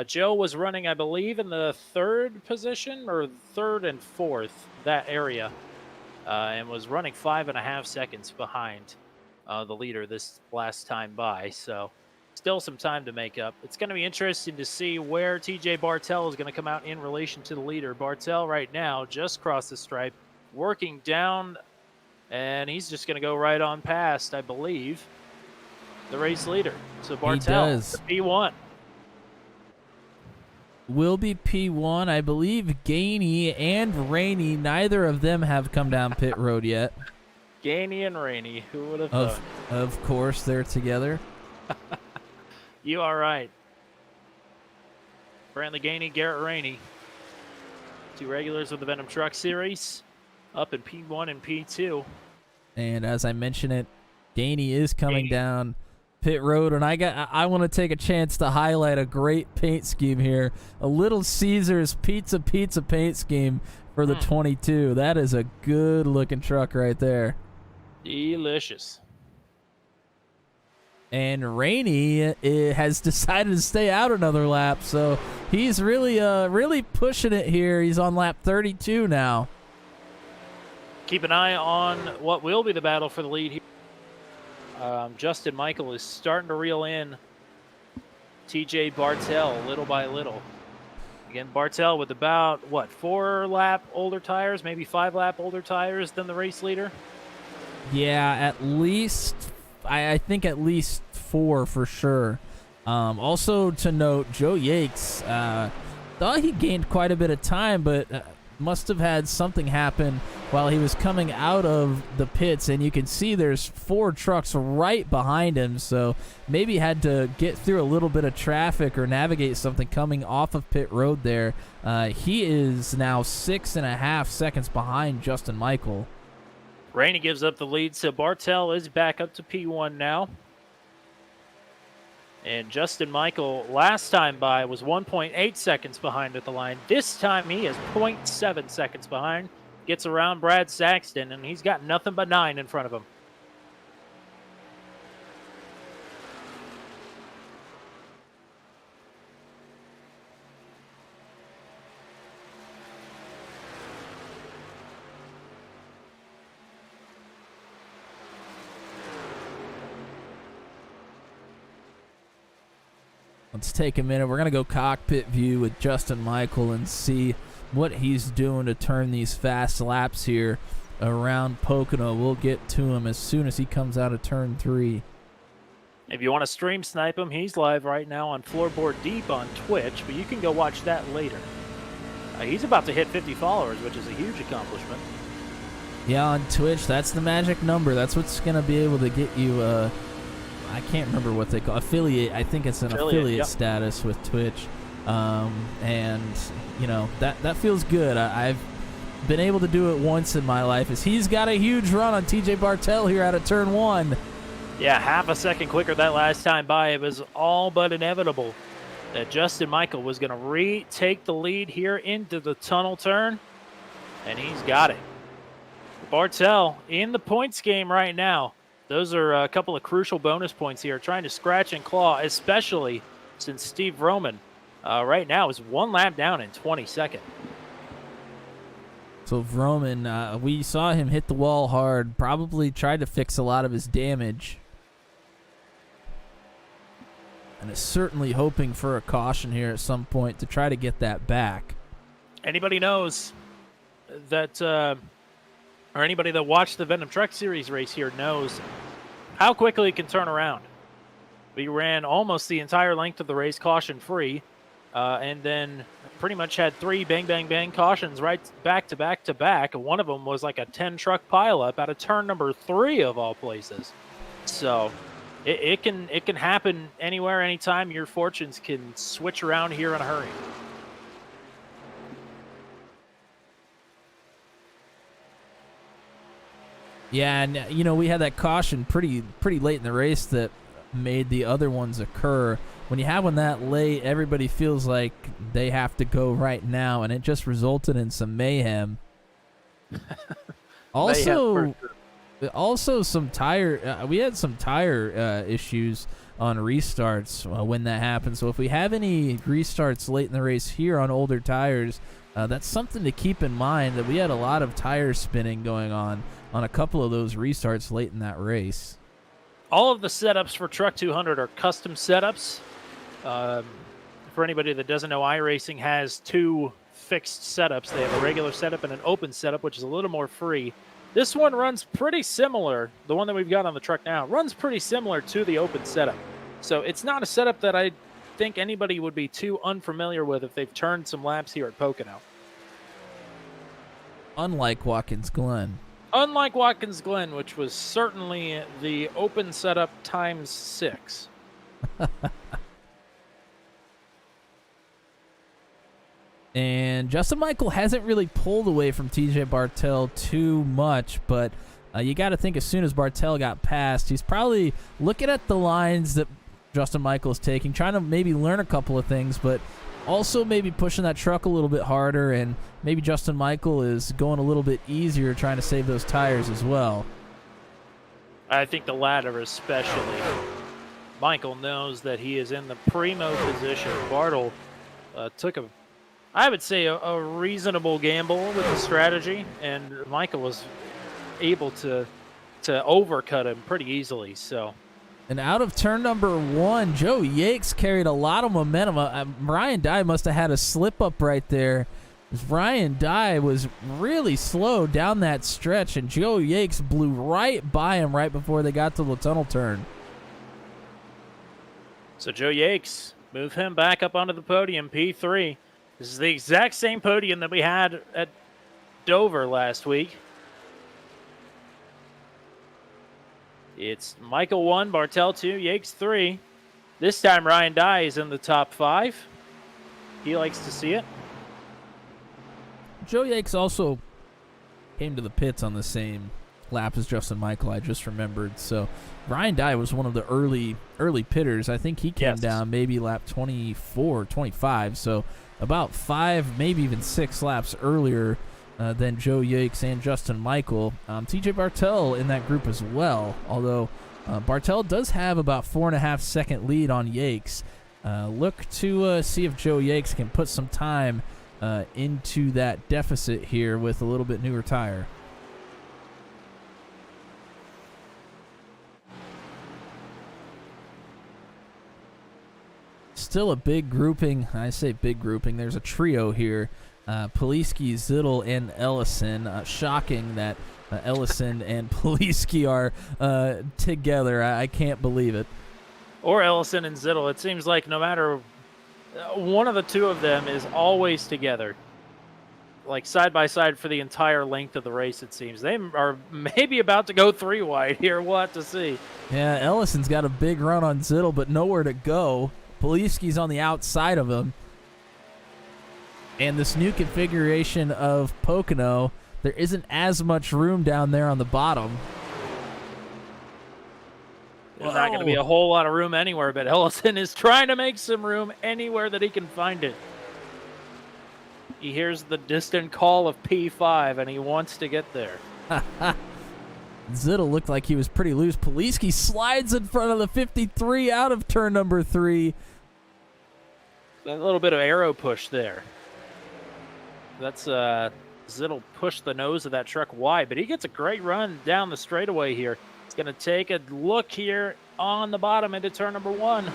Joe was running, I believe, in the third position, or third and fourth, that area. And was running 5.5 seconds behind the leader this last time by. So still some time to make up. It's going to be interesting to see where TJ Bartel is going to come out in relation to the leader. Bartel right now just crossed the stripe, working down, and he's just going to go right on past, I believe, the race leader. So Bartel, the P1. Will be P1. I believe Gainey and Rainey, neither of them have come down pit road yet. Gainey and Rainey, who would have thought? Of course, they're together. You are right. Brantley Gainey, Garrett Rainey. Two regulars of the Venom Truck Series, up in P1 and P2. And as I mentioned it, Gainey is coming down pit road, and I want to take a chance to highlight a great paint scheme here. A Little Caesars Pizza paint scheme for the 22. That is a good looking truck right there. Delicious. And Rainey has decided to stay out another lap, so he's really pushing it here. He's on lap 32 now. Keep an eye on what will be the battle for the lead here. Justin Michael is starting to reel in TJ Bartel little by little. Again, Bartel with about, 4-lap older tires, maybe 5-lap older tires than the race leader? Yeah, at least, I think at least 4 for sure. Also to note, Joe Yakes thought he gained quite a bit of time, but must have had something happen while he was coming out of the pits, and you can see there's 4 trucks right behind him, so maybe had to get through a little bit of traffic or navigate something coming off of pit road there. He is now 6.5 seconds behind Justin Michael. Rainey gives up the lead, so Bartel is back up to P1 now. And Justin Michael, last time by, was 1.8 seconds behind at the line. This time he is 0.7 seconds behind. Gets around Brad Saxton, and he's got nothing but 9 in front of him. Let's take a minute. We're going to go cockpit view with Justin Michael and see what he's doing to turn these fast laps here around Pocono. We'll get to him as soon as he comes out of turn 3. If you want to stream snipe him, he's live right now on Floorboard Deep on Twitch, but you can go watch that later. He's about to hit 50 followers, which is a huge accomplishment. Yeah, on Twitch, that's the magic number. That's what's going to be able to get you, I can't remember what they call affiliate. I think it's an affiliate status with Twitch. And, you know, that feels good. I've been able to do it once in my life. As he's got a huge run on TJ Bartel here out of turn 1. Yeah, half a second quicker that last time by. It was all but inevitable that Justin Michael was going to retake the lead here into the tunnel turn, and he's got it. Bartel in the points game right now. Those are a couple of crucial bonus points here, trying to scratch and claw, especially since Steve Roman right now is 1 lap down in 22nd. So Roman, we saw him hit the wall hard, probably tried to fix a lot of his damage. And is certainly hoping for a caution here at some point to try to get that back. Anybody knows that or anybody that watched the Venom Truck Series race here knows how quickly it can turn around. We ran almost the entire length of the race caution-free, and then pretty much had 3 bang, bang, bang cautions right back to back to back. One of them was like a 10-truck pileup out of turn number 3 of all places. So it can happen anywhere, anytime. Your fortunes can switch around here in a hurry. Yeah, and we had that caution pretty late in the race that made the other ones occur. When you have one that late, everybody feels like they have to go right now, and it just resulted in some mayhem. Also, some tire. We had some tire issues on restarts when that happened. So if we have any restarts late in the race here on older tires, that's something to keep in mind. That we had a lot of tire spinning going on a couple of those restarts late in that race. All of the setups for Truck 200 are custom setups. For anybody that doesn't know, iRacing has 2 fixed setups. They have a regular setup and an open setup, which is a little more free. This one runs pretty similar. The one that we've got on the truck now runs pretty similar to the open setup. So it's not a setup that I think anybody would be too unfamiliar with if they've turned some laps here at Pocono. Unlike Watkins Glen. Unlike Watkins Glen, which was certainly the open setup times 6. And Justin Michael hasn't really pulled away from TJ Bartel too much, but you got to think as soon as Bartel got past, he's probably looking at the lines that Justin Michael is taking, trying to maybe learn a couple of things, but also maybe pushing that truck a little bit harder, and maybe Justin Michael is going a little bit easier trying to save those tires as well. I think the latter especially. Michael knows that he is in the primo position. Bartle took I would say a reasonable gamble with the strategy, and Michael was able to overcut him pretty easily. So, and out of turn number 1, Joe Yates carried a lot of momentum. Ryan Dye must have had a slip up right there. Ryan Dye was really slow down that stretch, and Joe Yates blew right by him right before they got to the tunnel turn. So Joe Yates, move him back up onto the podium, P3. This is the exact same podium that we had at Dover last week. It's Michael 1, Bartel 2, Yates 3. This time Ryan Dye is in the top 5. He likes to see it. Joe Yates also came to the pits on the same lap as Justin Michael, I just remembered. So Ryan Dye was one of the early pitters. I think he came down maybe lap 24, 25. So about 5, maybe even 6 laps earlier than Joe Yates and Justin Michael. TJ Bartel in that group as well, although Bartel does have about 4.5 second lead on Yates. Look to see if Joe Yates can put some time into that deficit here with a little bit newer tire. Still a big grouping. I say big grouping. There's a trio here. Poliski, Zittel, and Ellison. Shocking that Ellison and Poliski are together. I can't believe it. Or Ellison and Zittel. It seems like no matter one of the two of them is always together. Like side by side for the entire length of the race, it seems. They are maybe about to go 3 wide here. We'll have to see. Yeah, Ellison's got a big run on Zittel, but nowhere to go. Poliski's on the outside of him. And this new configuration of Pocono, there isn't as much room down there on the bottom. There's not going to be a whole lot of room anywhere, but Ellison is trying to make some room anywhere that he can find it. He hears the distant call of P5, and he wants to get there. Zittel looked like he was pretty loose. Poliski slides in front of the 53 out of turn number 3. A little bit of arrow push there. That's Zittel pushed the nose of that truck wide, but he gets a great run down the straightaway here. He's going to take a look here on the bottom into turn number 1.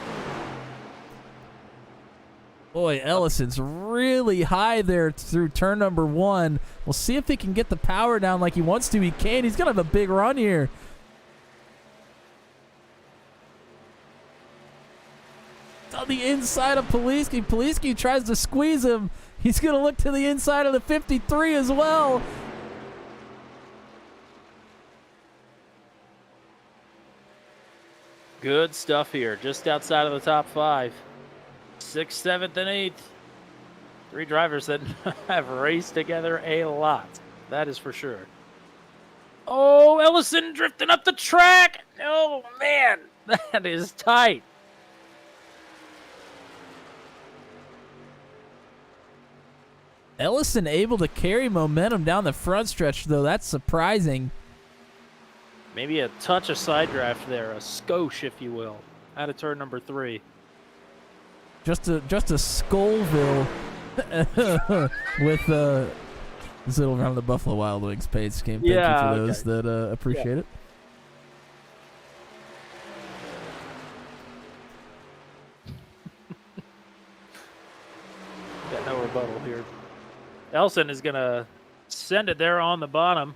Boy, Ellison's really high there through turn number 1. We'll see if he can get the power down like he wants to. He can. He's going to have a big run here. It's on the inside of Poliski. Poliski tries to squeeze him. He's going to look to the inside of the 53 as well. Good stuff here, just outside of the top 5. 6th, 7th, and 8th. 3 drivers that have raced together a lot. That is for sure. Oh, Ellison drifting up the track. Oh, man. That is tight. Ellison able to carry momentum down the front stretch, though. That's surprising. Maybe a touch of side draft there, a skosh, if you will, out of turn number 3. Just a Skullville with Zittle around the Buffalo Wild Wings paid scheme. Thank you for those that appreciate it. Got no rebuttal here. Elson is going to send it there on the bottom.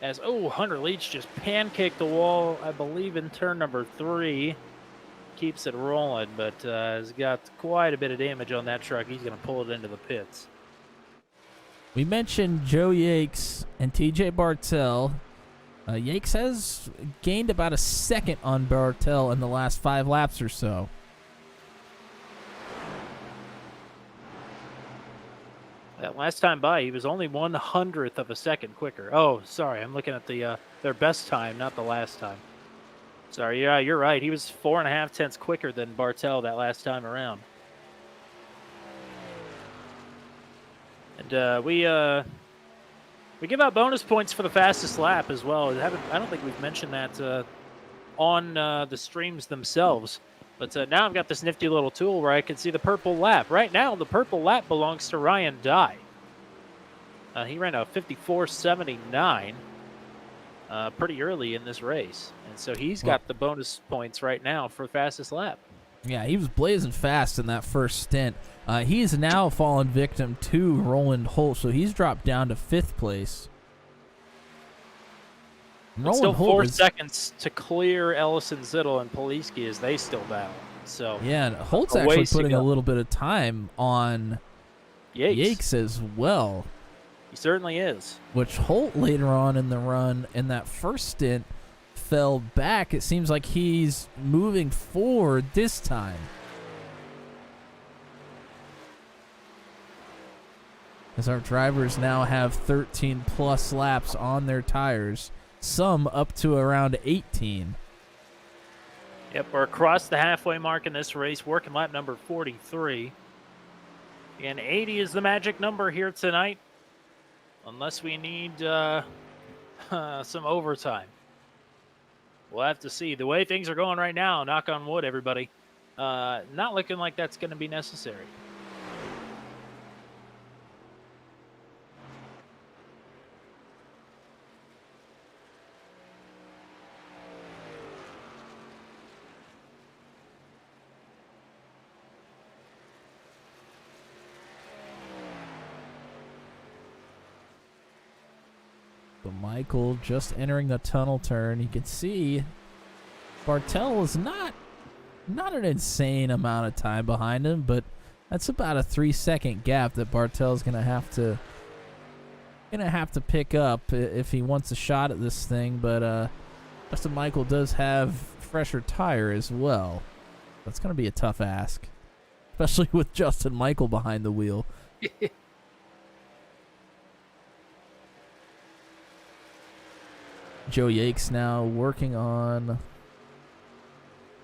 As, Hunter Leach just pancaked the wall, I believe, in turn number 3. Keeps it rolling, but has got quite a bit of damage on that truck. He's going to pull it into the pits. We mentioned Joe Yakes and TJ Bartel. Yakes has gained about a second on Bartel in the last 5 laps or so. That last time by, he was only 1/100th of a second quicker. Oh, sorry, I'm looking at the their best time, not the last time. Sorry, yeah, you're right. He was 4.5 tenths quicker than Bartel that last time around. And we give out bonus points for the fastest lap as well. I don't think we've mentioned that on the streams themselves. But now I've got this nifty little tool where I can see the purple lap. Right now, the purple lap belongs to Ryan Dye. He ran a 54.79 pretty early in this race. And so he's got the bonus points right now for fastest lap. Yeah, he was blazing fast in that first stint. He's now fallen victim to Roland Holt, so he's dropped down to 5th place. It's still 4 seconds to clear Ellison, Zittle, and Poliski as they still battle. So yeah, and Holt's actually putting a little bit of time on Yakes as well. He certainly is. Which Holt later on in the run in that first stint fell back. It seems like he's moving forward this time. As our drivers now have 13 plus laps on their tires. Some up to around 18. Yep, we're across the halfway mark in this race, working lap number 43. And 80 is the magic number here tonight, unless we need some overtime. We'll have to see. The way things are going right now, knock on wood, everybody, not looking like that's going to be necessary. But Michael just entering the tunnel turn. You can see Bartel is not an insane amount of time behind him, but that's about a 3-second gap that Bartel's gonna have to pick up if he wants a shot at this thing. But Justin Michael does have fresher tire as well. That's gonna be a tough ask, especially with Justin Michael behind the wheel. Joe Yakes now working on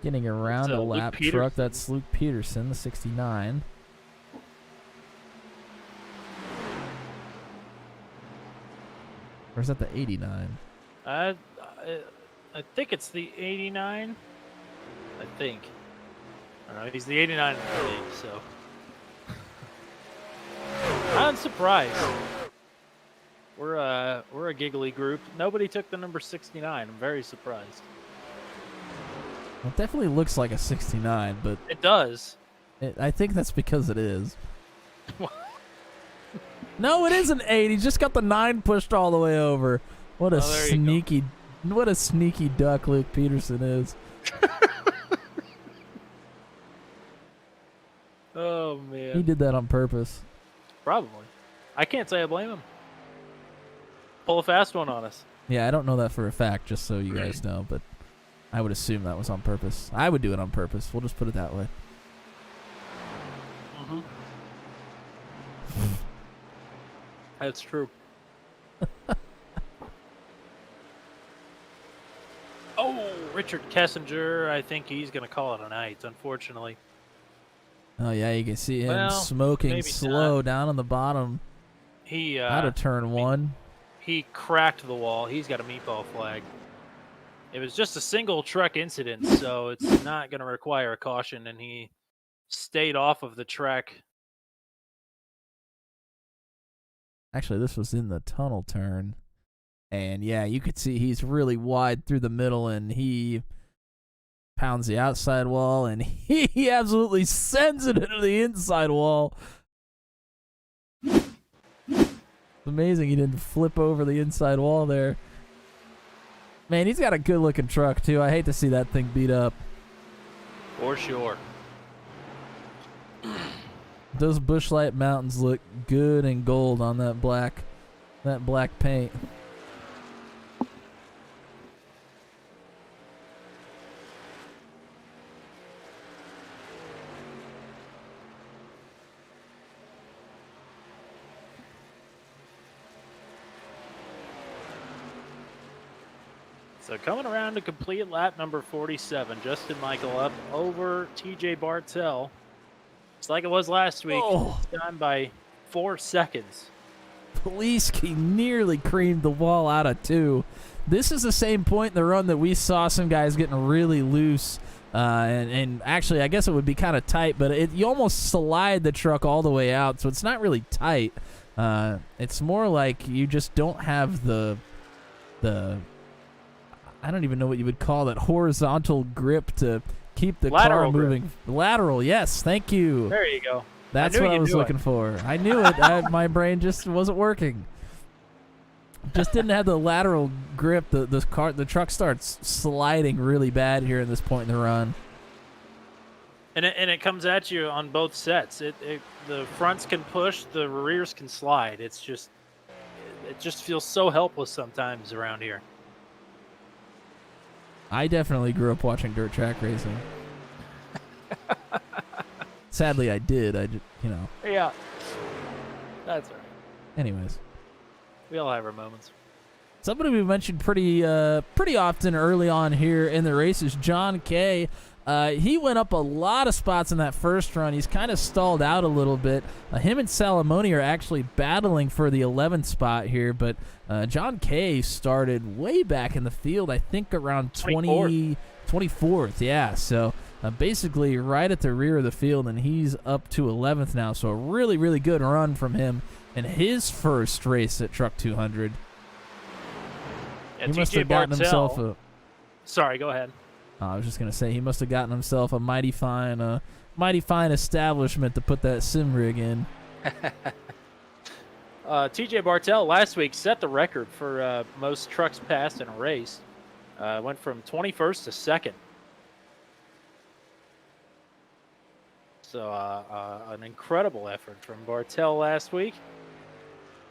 getting around a lap truck. That's Luke Peterson, the 69. Or is that the 89? I think it's the 89. I think. I don't know. He's the 89 in the league, so. I'm surprised. We're a giggly group. Nobody took the number 69. I'm very surprised. Well, it definitely looks like a 69, but it does. I think that's because it is. No, it isn't 8. He just got the 9 pushed all the way over. What a sneaky duck Luke Peterson is. Oh, man. He did that on purpose. Probably. I can't say I blame him. Pull a fast one on us. Yeah, I don't know that for a fact, just so you guys know, but I would assume that was on purpose. I would do it on purpose. We'll just put it that way. Mm-hmm. That's true. Oh, Richard Kessinger. I think he's going to call it a night, unfortunately. Oh, yeah, you can see him Well, smoking maybe slow not. down on the bottom. He Out of turn 1. He cracked the wall. He's got a meatball flag. It was just a single truck incident, so it's not going to require a caution, and he stayed off of the track. Actually, this was in the tunnel turn. And, yeah, you could see he's really wide through the middle, and he pounds the outside wall, and he absolutely sends it into the inside wall. It's amazing he didn't flip over the inside wall there. Man, he's got a good-looking truck, too. I hate to see that thing beat up. For sure. Those Busch Light mountains look good and gold on that black paint. So coming around to complete lap number 47, Justin Michael up over TJ Bartell. It's like it was last week. Oh. This time by 4 seconds. Poliski nearly creamed the wall out of 2. This is the same point in the run that we saw some guys getting really loose. And actually, I guess it would be kind of tight, but you almost slide the truck all the way out, so it's not really tight. It's more like you just don't have the I don't even know what you would call that horizontal grip to keep the Lateral car moving. grip. Lateral, yes, thank you. There you go. That's knew what I you'd was do it. looking for. I knew it. My brain just wasn't working. Just didn't have the lateral grip. The truck starts sliding really bad here at this point in the run. And it comes at you on both sets. The fronts can push, the rears can slide. It just feels so helpless sometimes around here. I definitely grew up watching dirt track racing. Sadly, I did. Yeah. That's all right. Anyways. We all have our moments. Somebody we mentioned pretty often early on here in the race is John Kay. He went up a lot of spots in that first run. He's kind of stalled out a little bit. Him and Salamone are actually battling for the 11th spot here, but John Kay started way back in the field, I think around 24th. Yeah, so basically right at the rear of the field, and he's up to 11th now. So a really, really good run from him in his first race at Truck 200. And He must TJ have gotten Bartell. himself Sorry, go ahead. I was just gonna say he must have gotten himself a mighty fine establishment to put that sim rig in. TJ Bartell last week set the record for most trucks passed in a race. Went from 21st to 2nd. So an incredible effort from Bartell last week.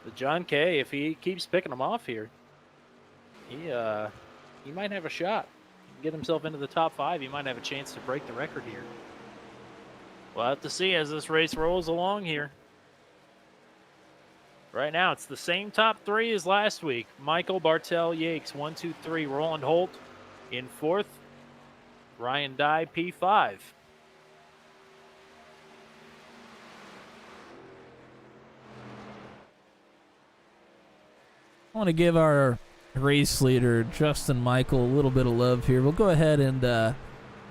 But John Kay, if he keeps picking them off here, he might have a shot. Get himself into the top 5. He might have a chance to break the record here. We'll have to see as this race rolls along here. Right now, it's the same top 3 as last week. Michael, Bartell, Yakes, 1, 2, 3. Roland Holt in 4th. Ryan Dye, P5. I want to give our race leader, Justin Michael, a little bit of love here. We'll go ahead and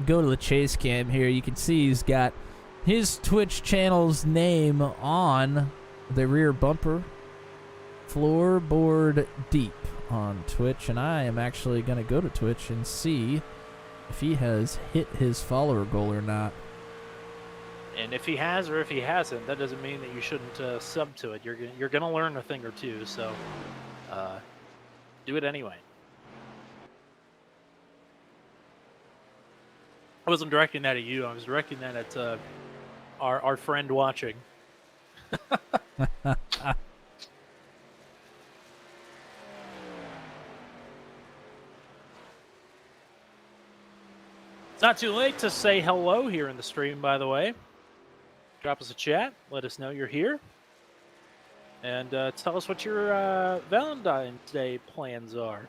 go to the chase cam here. You can see he's got his Twitch channel's name on the rear bumper. Floorboard Deep on Twitch, and I am actually going to go to Twitch and see if he has hit his follower goal or not. And if he has or if he hasn't, that doesn't mean that you shouldn't sub to it. You're gonna learn a thing or two, so do it anyway. I wasn't directing that at you. I was directing that at our friend watching. It's not too late to say hello here in the stream, by the way. Drop us a chat. Let us know you're here. And tell us what your Valentine's Day plans are.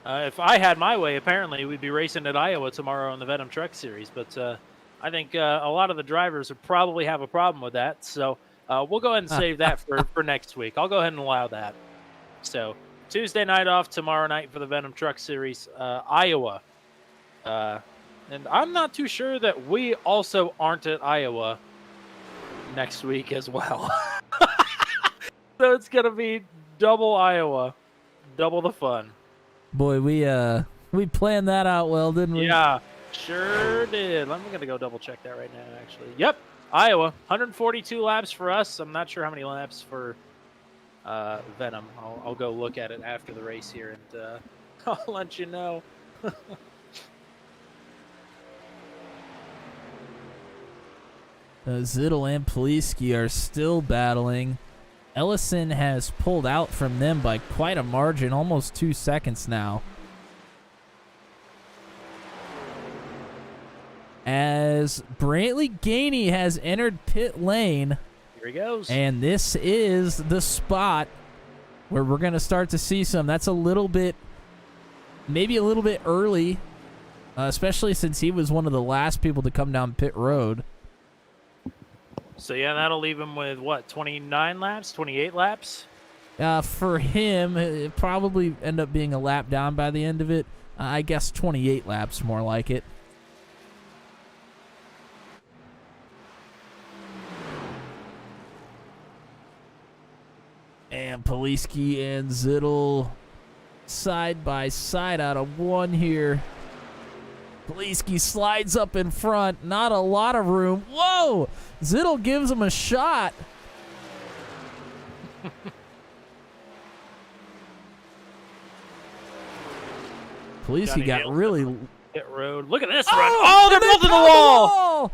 If I had my way, apparently we'd be racing at Iowa tomorrow in the Venom Truck Series. But I think a lot of the drivers would probably have a problem with that. So we'll go ahead and save that for next week. I'll go ahead and allow that. So Tuesday night off, tomorrow night for the Venom Truck Series, Iowa. And I'm not too sure that we also aren't at Iowa next week as well. So it's going to be double Iowa, double the fun. Boy, we planned that out well, didn't we? Yeah, sure did. I'm going to go double check that right now, actually. Yep, Iowa, 142 laps for us. I'm not sure how many laps for Venom. I'll go look at it after the race here, and I'll let you know. Zittel and Poliski are still battling. Ellison has pulled out from them by quite a margin, almost 2 seconds now. As Brantley Gainey has entered pit lane. Here he goes. And this is the spot where we're going to start to see some. That's a little bit, maybe a little bit early, especially since he was one of the last people to come down pit road. So, yeah, that'll leave him with, what, 29 laps, 28 laps? For him, it probably end up being a lap down by the end of it. I guess 28 laps, more like it. And Poliski and Zittel side by side out of one here. Poliski slides up in front. Not a lot of room. Whoa! Zittel gives him a shot. Poliski got Hale's really... Pit road. Look at this run. Oh, they're both in the wall.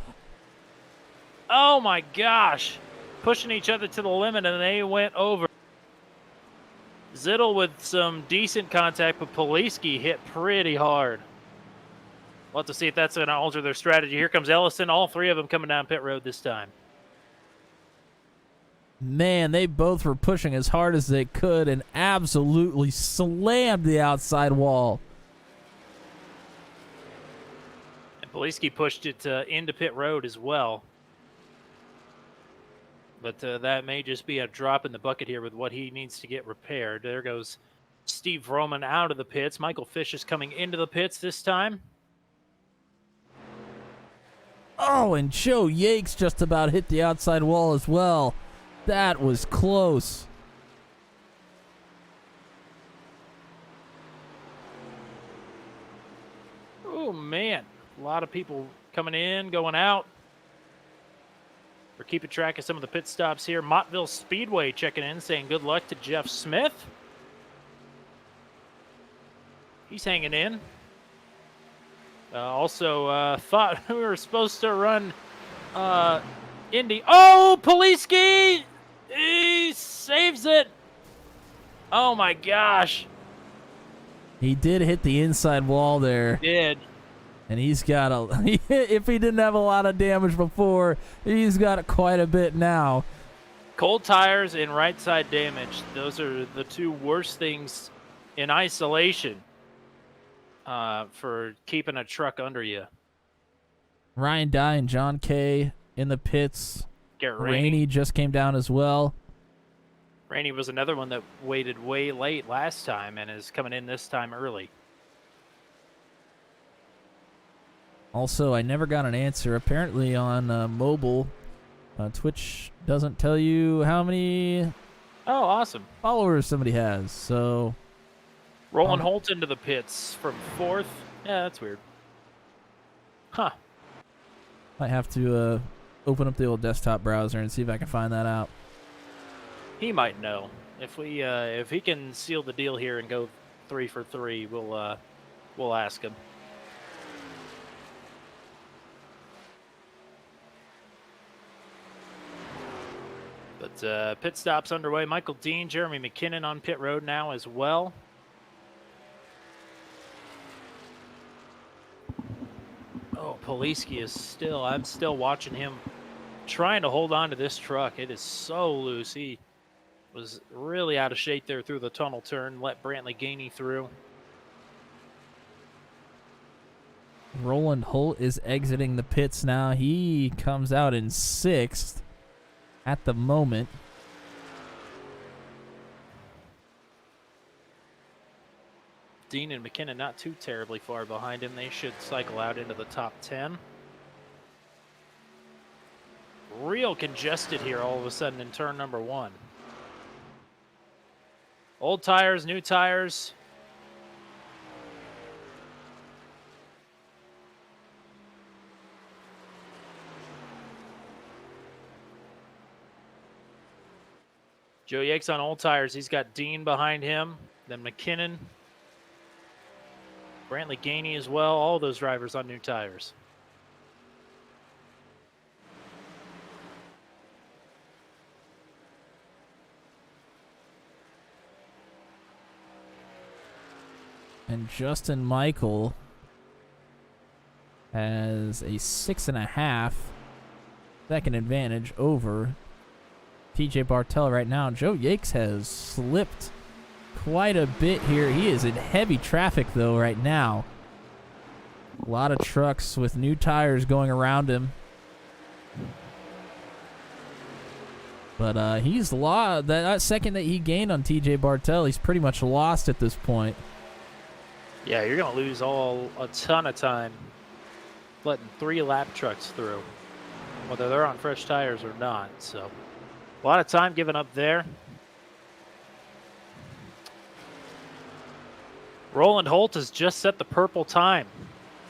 Oh, my gosh. Pushing each other to the limit, and they went over. Zittel with some decent contact, but Poliski hit pretty hard. We'll have to see if that's going to alter their strategy. Here comes Ellison. All three of them coming down pit road this time. Man, they both were pushing as hard as they could and absolutely slammed the outside wall. And Poliski pushed it into pit road as well. But that may just be a drop in the bucket here with what he needs to get repaired. There goes Steve Roman out of the pits. Michael Fish is coming into the pits this time. Oh, and Joe Yates just about hit the outside wall as well. That was close. Oh, man. A lot of people coming in, going out. We're keeping track of some of the pit stops here. Mottville Speedway checking in, saying good luck to Jeff Smith. He's hanging in. Also, thought we were supposed to run Indy. Oh, Poliski! He saves it. Oh, my gosh. He did hit the inside wall there. He did. And he's got a... if he didn't have a lot of damage before, he's got quite a bit now. Cold tires and right side damage. Those are the two worst things in isolation for keeping a truck under you. Ryan Dye and John Kay in the pits. Garrett Rainey just came down as well. Rainey was another one that waited way late last time and is coming in this time early. Also, I never got an answer. Apparently on mobile, Twitch doesn't tell you how many Oh, awesome. followers somebody has. So, Roland Holt into the pits from fourth. Yeah, that's weird. Huh. Might have to open up the old desktop browser and see if I can find that out. He might know. If he can seal the deal here and go 3 for 3, we'll ask him. But pit stops underway. Michael Dean, Jeremy McKinnon on pit road now as well. Oh, Poliski is still, I'm still watching him trying to hold on to this truck. It is so loose. He was really out of shape there through the tunnel turn, let Brantley Gainey through. Roland Holt is exiting the pits now. He comes out in 6th at the moment. Dean and McKinnon not too terribly far behind him. They should cycle out into the top 10. Real congested here all of a sudden in turn number 1. Old tires, new tires. Joe Yakes on old tires. He's got Dean behind him, then McKinnon, Brantley Gainey as well. All those drivers on new tires. And Justin Michael has a 6.5 second advantage over TJ Bartel right now. Joe Yakes has slipped quite a bit here. He is in heavy traffic, though, right now. A lot of trucks with new tires going around him. But he's lost. That second that he gained on TJ Bartel, he's pretty much lost at this point. Yeah, you're going to lose a ton of time letting 3 lap trucks through, whether they're on fresh tires or not. So a lot of time given up there. Roland Holt has just set the purple time,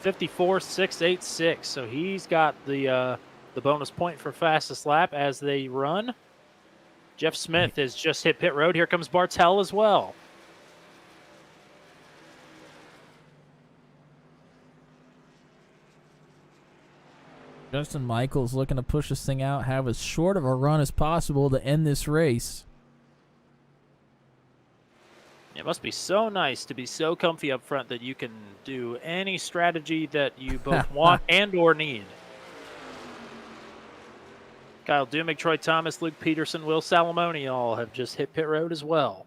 54.686. So he's got the bonus point for fastest lap as they run. Jeff Smith has just hit pit road. Here comes Bartel as well. Justin Michaels looking to push this thing out, have as short of a run as possible to end this race. It must be so nice to be so comfy up front that you can do any strategy that you both want and or need. Kyle Dumick, Troy Thomas, Luke Peterson, Will Salamone all have just hit pit road as well.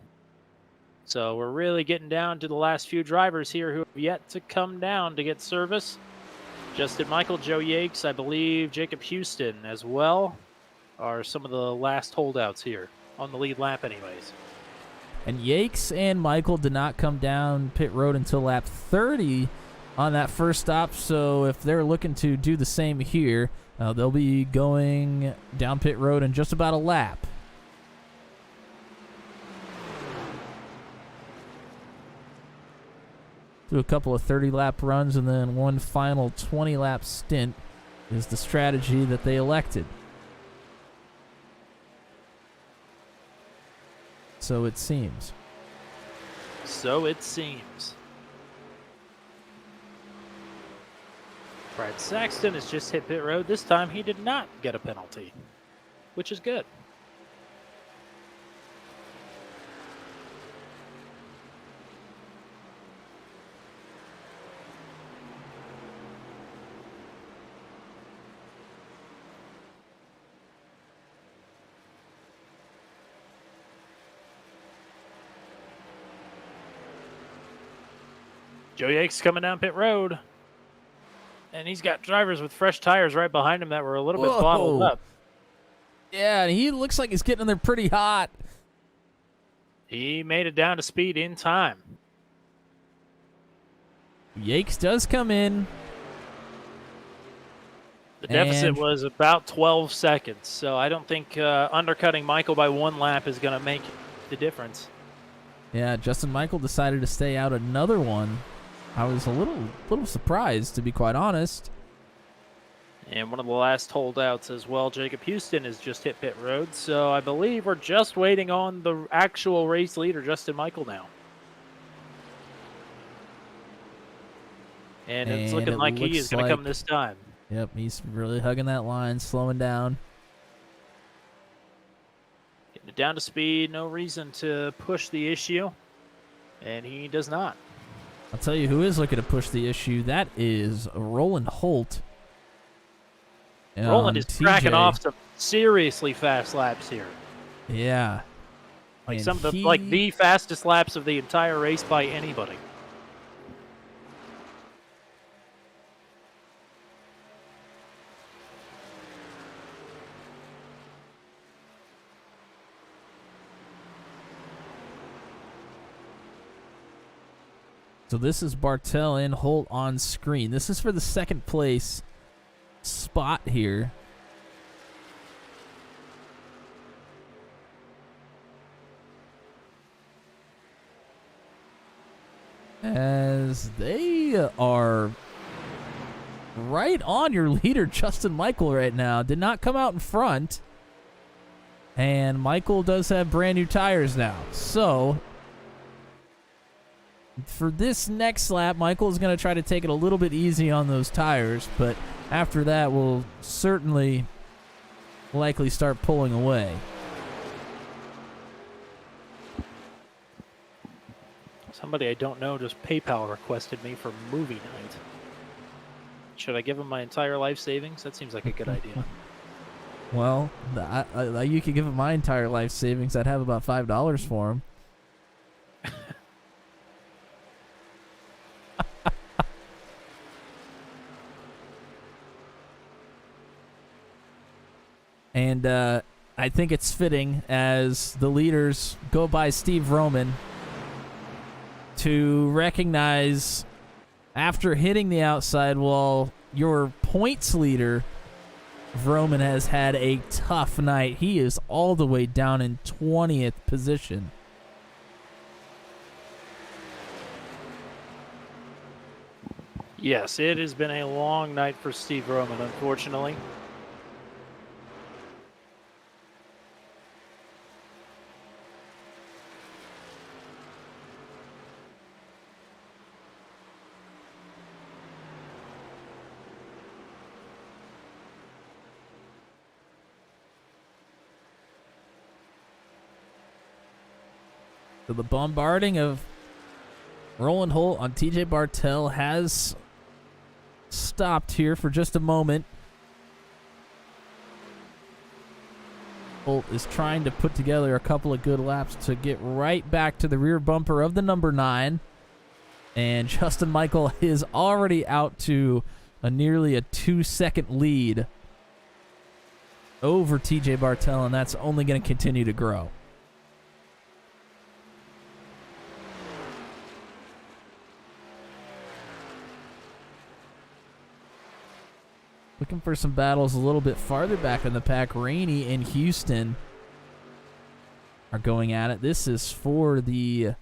So we're really getting down to the last few drivers here who have yet to come down to get service. Justin Michael, Joe Yakes, I believe Jacob Houston as well are some of the last holdouts here on the lead lap anyways. And Yakes and Michael did not come down pit road until lap 30 on that first stop. So if they're looking to do the same here, they'll be going down pit road in just about a lap. Do a couple of 30-lap runs and then one final 20-lap stint is the strategy that they elected. So it seems. So it seems. Brad Saxton has just hit pit road. This time he did not get a penalty, which is good. Joe Yakes coming down pit road. And he's got drivers with fresh tires right behind him that were a little bit bottled up. Yeah, and he looks like he's getting in there pretty hot. He made it down to speed in time. Yakes does come in. The deficit was about 12 seconds, so I don't think undercutting Michael by 1 lap is going to make the difference. Yeah, Justin Michael decided to stay out another one. I was a little surprised, to be quite honest. And one of the last holdouts as well, Jacob Houston, has just hit pit road. So I believe we're just waiting on the actual race leader, Justin Michael, now. And it's looking it like he is looks going to come like- this time. Yep, he's really hugging that line, slowing down. Getting it down to speed, no reason to push the issue. And he does not. I'll tell you who is looking to push the issue. That is Roland Holt. Roland is TJ. cracking off some seriously fast laps here. Yeah. Like And some of the he- the fastest laps of the entire race by anybody. So this is Bartel and Holt on screen. This is for the second place spot here. As they are right on your leader, Justin Michael, right now. Did not come out in front. And Michael does have brand new tires now. So for this next lap, Michael is going to try to take it a little bit easy on those tires, but after that, we'll certainly likely start pulling away. Somebody I don't know just PayPal requested me for movie night. Should I give him my entire life savings? That seems like a good idea. Well, you could give him my entire life savings. I'd have about $5 for him. And I think it's fitting as the leaders go by Steve Roman to recognize after hitting the outside wall, your points leader, Roman, has had a tough night. He is all the way down in 20th position. Yes, it has been a long night for Steve Roman, unfortunately. So the bombarding of Roland Holt on TJ Bartel has stopped here for just a moment. Holt is trying to put together a couple of good laps to get right back to the rear bumper of the number 9. And Justin Michael is already out to nearly a 2-second lead over TJ Bartel, and that's only going to continue to grow. Looking for some battles a little bit farther back in the pack. Rainey and Houston are going at it. This is for the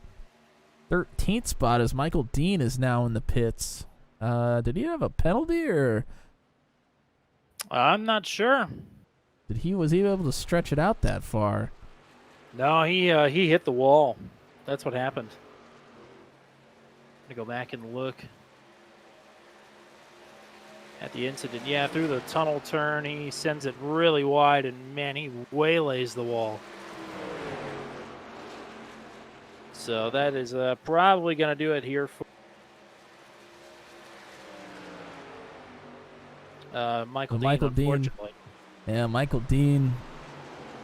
13th spot as Michael Dean is now in the pits. Did he have a penalty or I'm not sure. was he able to stretch it out that far? No, he hit the wall. That's what happened. I'm gonna go back and look at the incident. Yeah, through the tunnel turn, he sends it really wide, and man, he waylays the wall. So that is probably going to do it here for Michael Dean, unfortunately. Yeah, Michael Dean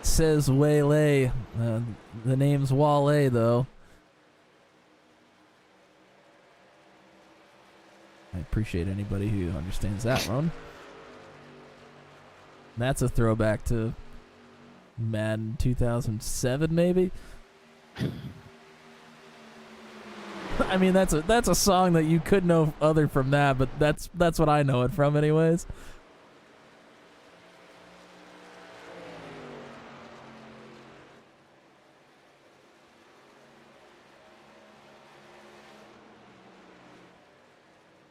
says waylay. The name's Wale, though. I appreciate anybody who understands that one. That's a throwback to Madden 2007, maybe. I mean, that's a song that you could know other from that, but that's what I know it from, anyways.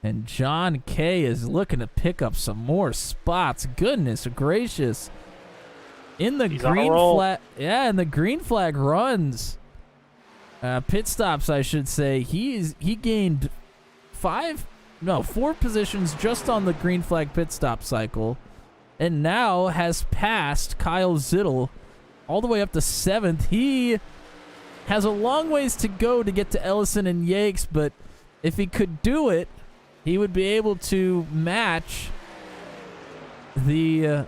And John K is looking to pick up some more spots. Goodness gracious. In the He's on a green roll. flag. Yeah, and the green flag runs. Pit stops, I should say. He gained 4 positions just on the green flag pit stop cycle. And now has passed Kyle Zittel all the way up to 7th. He has a long ways to go to get to Ellison and Yakes, but if he could do it, he would be able to match the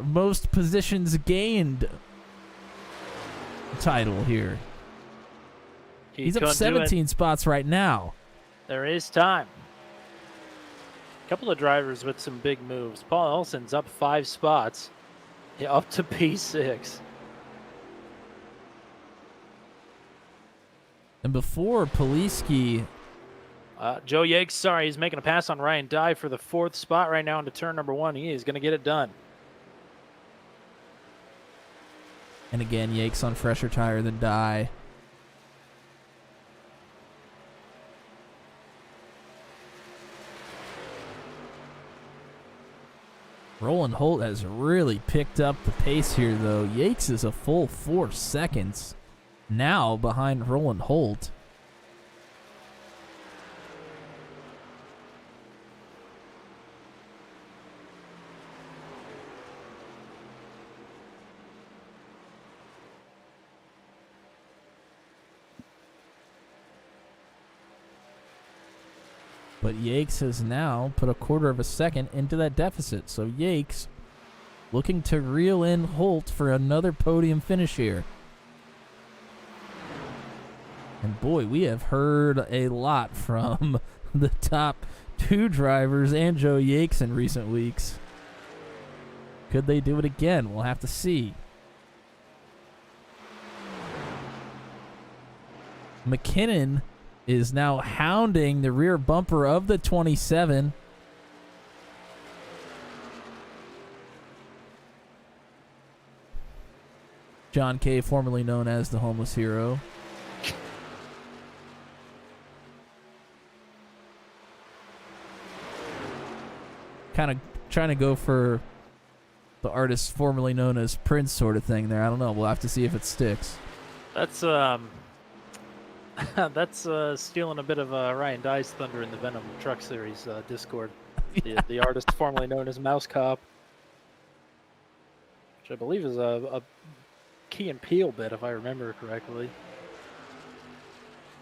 most positions gained title here. He's up couldn't do it. 17 spots right now. There is time. A couple of drivers with some big moves. Paul Ellison's up 5 spots. Yeah, up to P6. And before Poliski, Joe Yakes, sorry, he's making a pass on Ryan Dye for the 4th spot right now into turn number 1. He is going to get it done. and again, Yakes on fresher tire than Dye. Roland Holt has really picked up the pace here, though. Yakes is a full 4 seconds now behind Roland Holt. But Yakes has now put a 1/4 of a second into that deficit. So Yakes looking to reel in Holt for another podium finish here. And boy, we have heard a lot from the top 2 drivers and Joe Yakes in recent weeks. Could they do it again? We'll have to see. McKinnon is now hounding the rear bumper of the 27. John K., formerly known as the Homeless Hero. Kind of trying to go for the artist formerly known as Prince sort of thing there. I don't know. We'll have to see if it sticks. That's that's stealing a bit of Ryan Dye's thunder in the Venom Truck Series Discord. The artist formerly known as Mouse Cop, which I believe is a Key and Peele bit, if I remember correctly.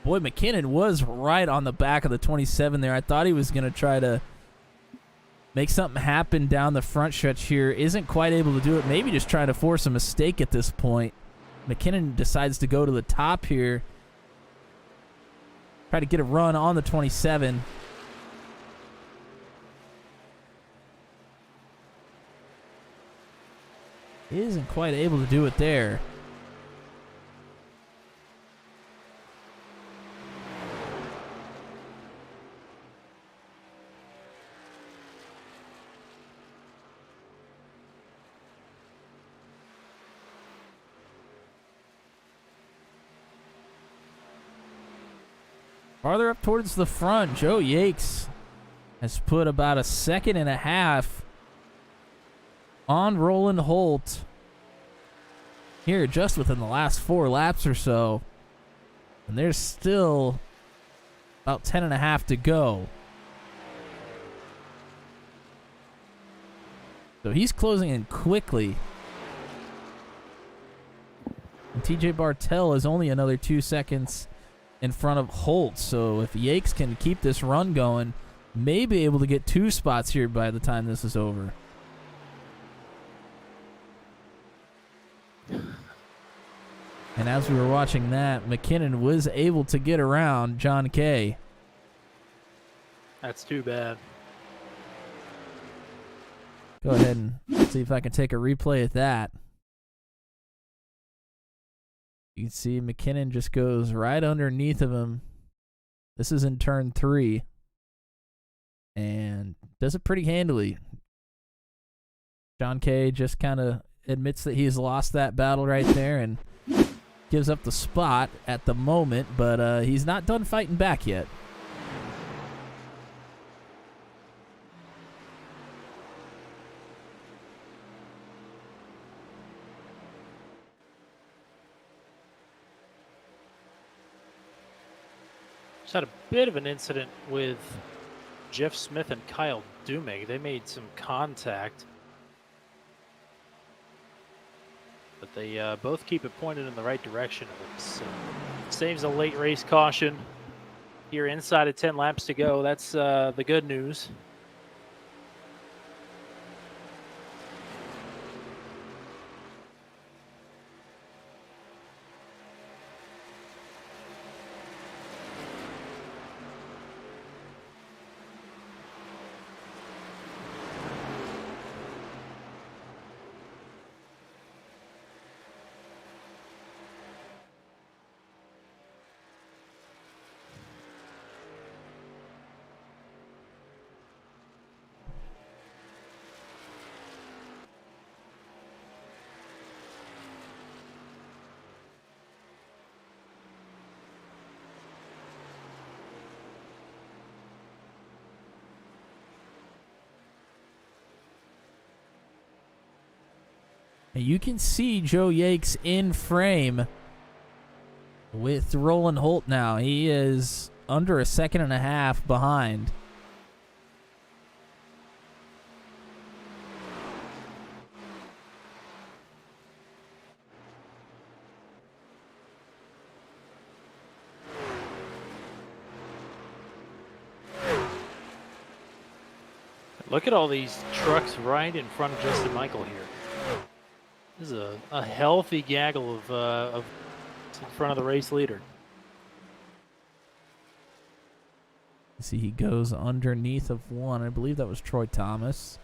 Boy, McKinnon was right on the back of the 27 there. I thought he was going to try to make something happen down the front stretch here. Isn't quite able to do it. Maybe just trying to force a mistake at this point. McKinnon decides to go to the top here. Try to get a run on the 27. He isn't quite able to do it there. Farther up towards the front, Joe Yakes has put about 1.5 seconds on Roland Holt here just within the last 4 laps or so. And there's still about 10.5 to go. So he's closing in quickly. And TJ Bartel is only another 2 seconds in front of Holt. So if Yakes can keep this run going, may be able to get 2 spots here by the time this is over. And as we were watching that, McKinnon was able to get around John K. That's too bad. Go ahead and see if I can take a replay of that. You can see McKinnon just goes right underneath of him. This is in turn 3. And does it pretty handily. John K. just kind of admits that he's lost that battle right there and gives up the spot at the moment, but he's not done fighting back yet. Just had a bit of an incident with Jeff Smith and Kyle Dumig. They made some contact, but they both keep it pointed in the right direction. So saves a late race caution here inside of 10 laps to go. That's the good news. You can see Joe Yakes in frame with Roland Holt now. He is under a second and a half behind. Look at all these trucks right in front of Justin Michael here. This is a healthy gaggle of in front of the race leader. See, he goes underneath of one. I believe that was Troy Thomas.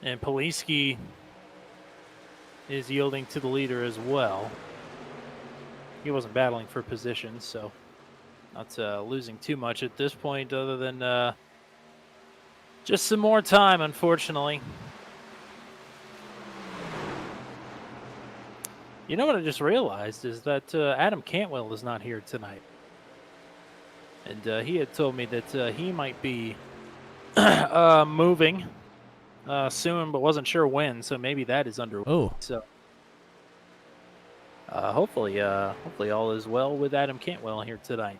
And Poliski is yielding to the leader as well. He wasn't battling for position, so not losing too much at this point other than just some more time, unfortunately. You know what I just realized is that Adam Cantwell is not here tonight. And he had told me that he might be moving soon, but wasn't sure when, so maybe that is underway. Oh. So hopefully all is well with Adam Cantwell here tonight.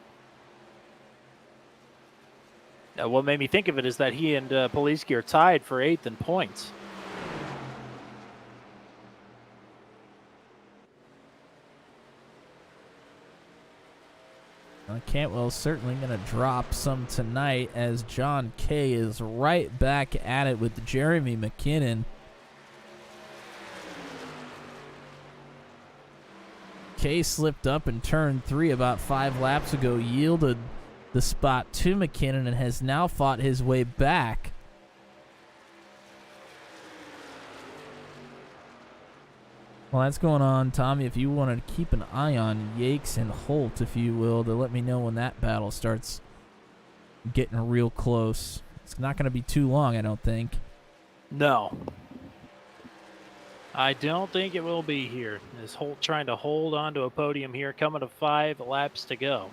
What made me think of it is that he and Poliski are tied for 8th in points. Cantwell's certainly going to drop some tonight as John Kay is right back at it with Jeremy McKinnon. Kay slipped up in turn 3 about 5 laps ago, yielded the spot to McKinnon, and has now fought his way back. Well, that's going on, Tommy. If you want to keep an eye on Yakes and Holt, if you will, to let me know when that battle starts getting real close. It's not going to be too long, I don't think. No. I don't think it will be here. Is Holt trying to hold on to a podium here, coming to 5 laps to go.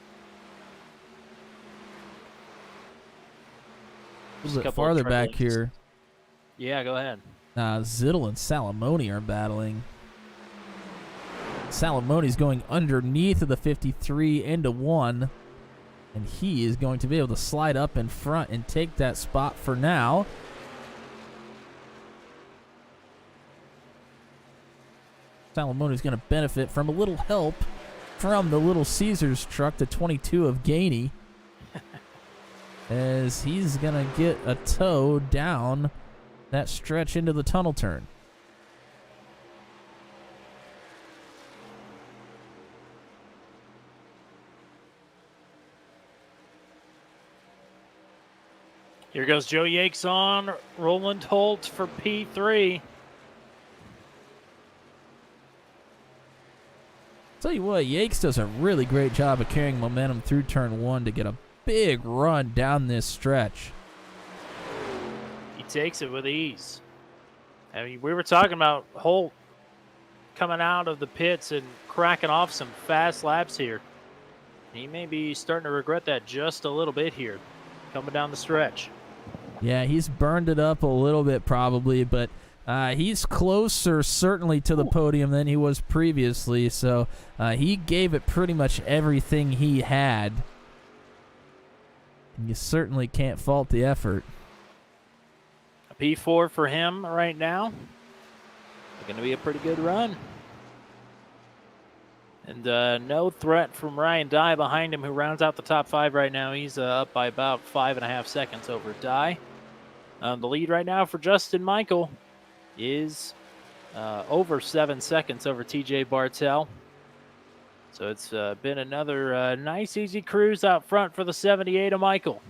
A little bit farther back here. Yeah, go ahead. Zittel and Salamone are battling. Salamone's going underneath of the 53 into 1, and he is going to be able to slide up in front and take that spot for now. Salamone's going to benefit from a little help from the Little Caesars truck, the 22 of Gainey, as he's going to get a tow down that stretch into the tunnel turn. Here goes Joe Yakes on Roland Holt for P3. Tell you what, Yakes does a really great job of carrying momentum through turn 1 to get a big run down this stretch. He takes it with ease. I mean, we were talking about Holt coming out of the pits and cracking off some fast laps here. He may be starting to regret that just a little bit here, coming down the stretch. Yeah, he's burned it up a little bit probably, but he's closer certainly to the podium than he was previously, so he gave it pretty much everything he had. You certainly can't fault the effort. A P4 for him right now. Going to be a pretty good run. And no threat from Ryan Dye behind him, who rounds out the top 5 right now. He's up by about 5.5 seconds over Dye. The lead right now for Justin Michael is over 7 seconds over TJ Bartell. So it's been another nice, easy cruise out front for the 78 of Michael.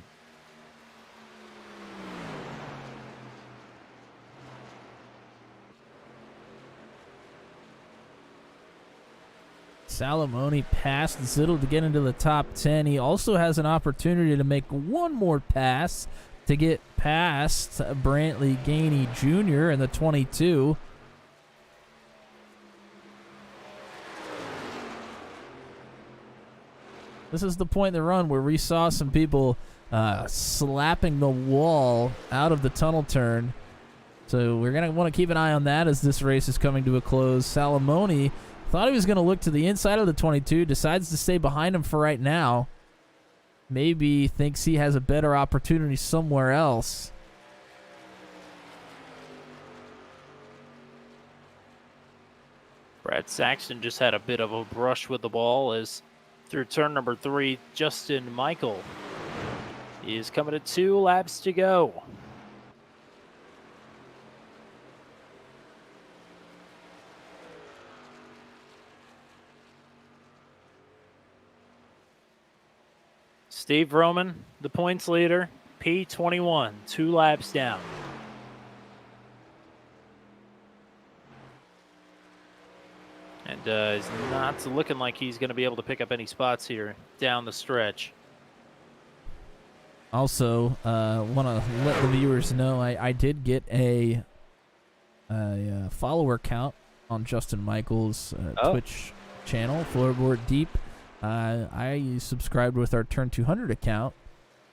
Salamone passed Zittel to get into the top 10. He also has an opportunity to make one more pass to get past Brantley Gainey Jr. in the 22. This is the point in the run where we saw some people slapping the wall out of the tunnel turn. So we're going to want to keep an eye on that as this race is coming to a close. Salamone thought he was going to look to the inside of the 22, decides to stay behind him for right now. Maybe thinks he has a better opportunity somewhere else. Brad Saxton just had a bit of a brush with the ball as through turn number 3, Justin Michael is coming to 2 laps to go. Steve Roman, the points leader, P21, 2 laps down. And it's not looking like he's going to be able to pick up any spots here down the stretch. Also, want to let the viewers know I did get a follower count on Justin Michael's Twitch channel, Floorboard Deep. I subscribed with our Turn 200 account,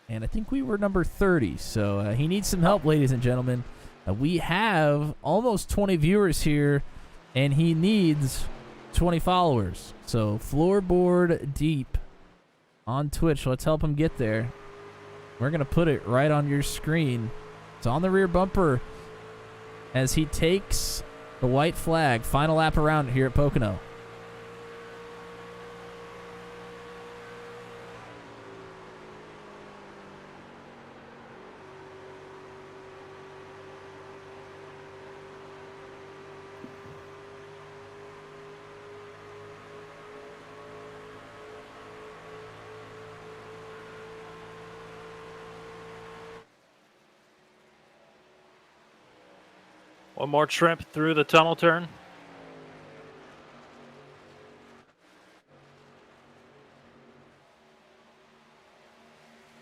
and I think we were number 30. So he needs some help, ladies and gentlemen. We have almost 20 viewers here, and he needs 20 followers. So Floorboard Deep on Twitch. Let's help him get there. We're going to put it right on your screen. It's on the rear bumper as he takes the white flag. Final lap around here at Pocono. One more trip through the tunnel turn.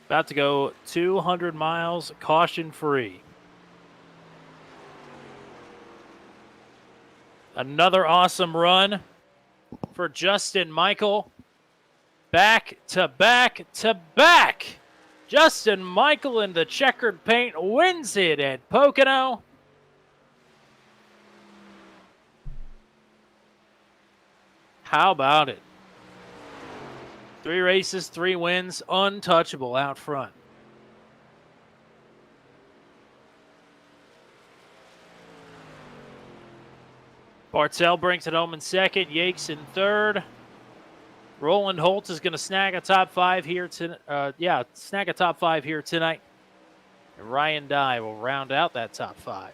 About to go 200 miles, caution free. Another awesome run for Justin Michael. Back to back to back. Justin Michael in the checkered paint wins it at Pocono. How about it? 3 races, 3 wins, untouchable out front. Bartell brings it home in second, Yakes in third. Roland Holt is going to snag a top 5 here tonight. And Ryan Dye will round out that top 5.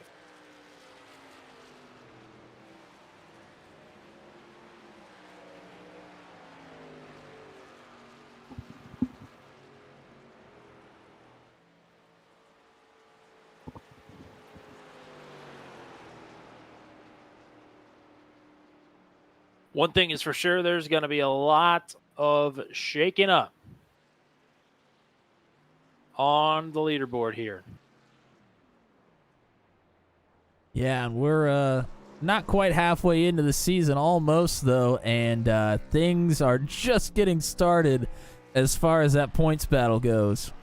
One thing is for sure, there's going to be a lot of shaking up on the leaderboard here. Yeah, and we're not quite halfway into the season, almost, though, and things are just getting started as far as that points battle goes.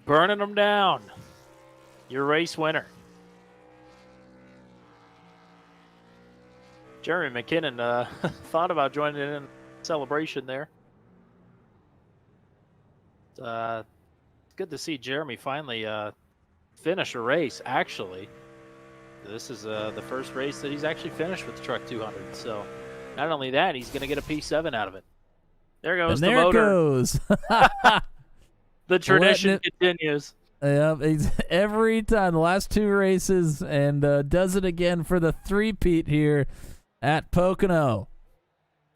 burning them down. Your race winner. Jeremy McKinnon thought about joining in the celebration there. It's good to see Jeremy finally finish a race, actually. This is the first race that he's actually finished with the Truck 200. So not only that, he's going to get a P7 out of it. There goes And the there motor. it goes. The tradition continues. Yep, every time, the last 2 races, and does it again for the three-peat here at Pocono.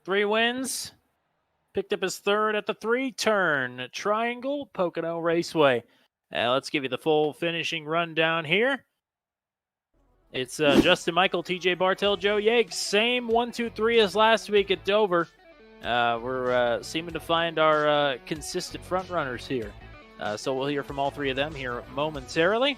3 wins. Picked up his 3rd at the 3-turn Triangle Pocono Raceway. Let's give you the full finishing rundown here. It's Justin Michael, TJ Bartel, Joe Yates. Same 1, 2, 3 as last week at Dover. We're seeming to find our consistent front runners here. So we'll hear from all 3 of them here momentarily.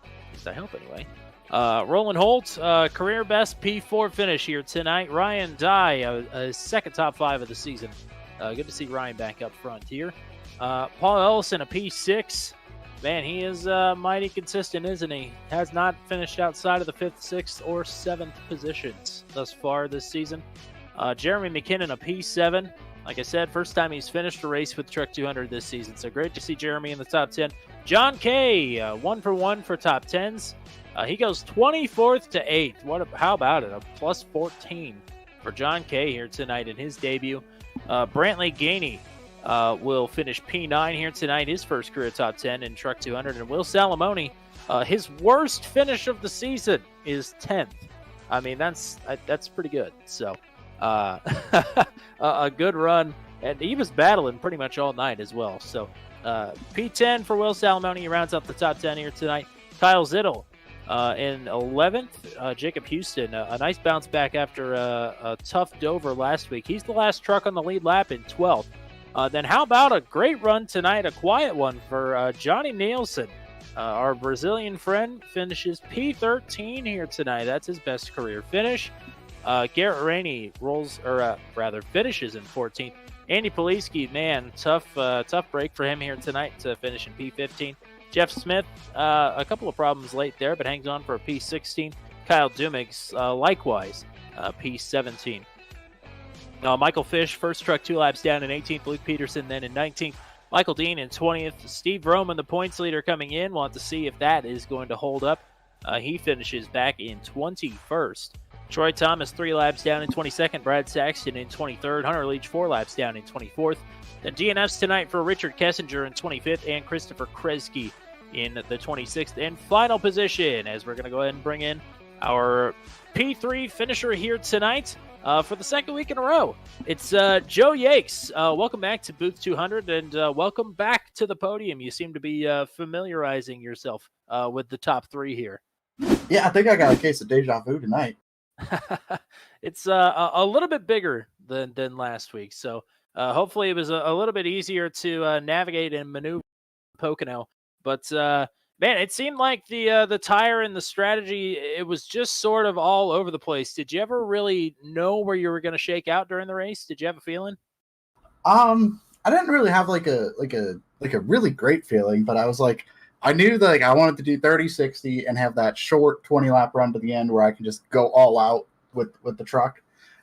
At least I hope anyway. Roland Holt, career best P4 finish here tonight. Ryan Dye, a second top 5 of the season. Good to see Ryan back up front here. Paul Ellison, a P6. Man, he is mighty consistent, isn't he? Has not finished outside of the 5th, 6th, or 7th positions thus far this season. Jeremy McKinnon, a P7. Like I said, first time he's finished a race with Truck 200 this season. So great to see Jeremy in the top 10. John Kay, 1 for 1 for top 10s. He goes 24th to 8th. How about it? A plus 14 for John Kay here tonight in his debut. Brantley Gainey will finish P9 here tonight, his first career top 10 in Truck 200. And Will Salamone, his worst finish of the season is 10th. I mean, that's pretty good. So a good run. And he was battling pretty much all night as well. So P10 for Will Salamone. He rounds out the top 10 here tonight. Kyle Zittel in 11th. Jacob Houston, a nice bounce back after a tough Dover last week. He's the last truck on the lead lap in 12th. Then how about a great run tonight, a quiet one for Johnny Nielsen. Our Brazilian friend finishes P13 here tonight. That's his best career finish. Garrett Rainey finishes in 14th. Andy Poliski, man, tough break for him here tonight to finish in P15. Jeff Smith, a couple of problems late there, but hangs on for a P16. Kyle Dumigs, likewise, P17. Michael Fish, first truck 2 laps down in 18th. Luke Peterson then in 19th. Michael Dean in 20th. Steve Roman, the points leader, coming in. We'll have to see if that is going to hold up. He finishes back in 21st. Troy Thomas, 3 laps down in 22nd. Brad Saxton in 23rd. Hunter Leach, 4 laps down in 24th. Then DNFs tonight for Richard Kessinger in 25th and Christopher Kresge in the 26th and final position, as we're going to go ahead and bring in our P3 finisher here tonight for the second week in a row. It's Joe Yates. Welcome back to Booth 200 and welcome back to the podium. You seem to be familiarizing yourself with the top 3 here. Yeah, I think I got a case of deja vu tonight. It's a little bit bigger than last week, so hopefully it was a little bit easier to navigate and maneuver Pocono. But man, it seemed like the tire and the strategy, it was just sort of all over the place. Did you ever really know where you were going to shake out during the race? Did you have a feeling? I didn't really have like a really great feeling, but I was like, I knew that I wanted to do 30-60 and have that short 20-lap run to the end where I can just go all out with the truck.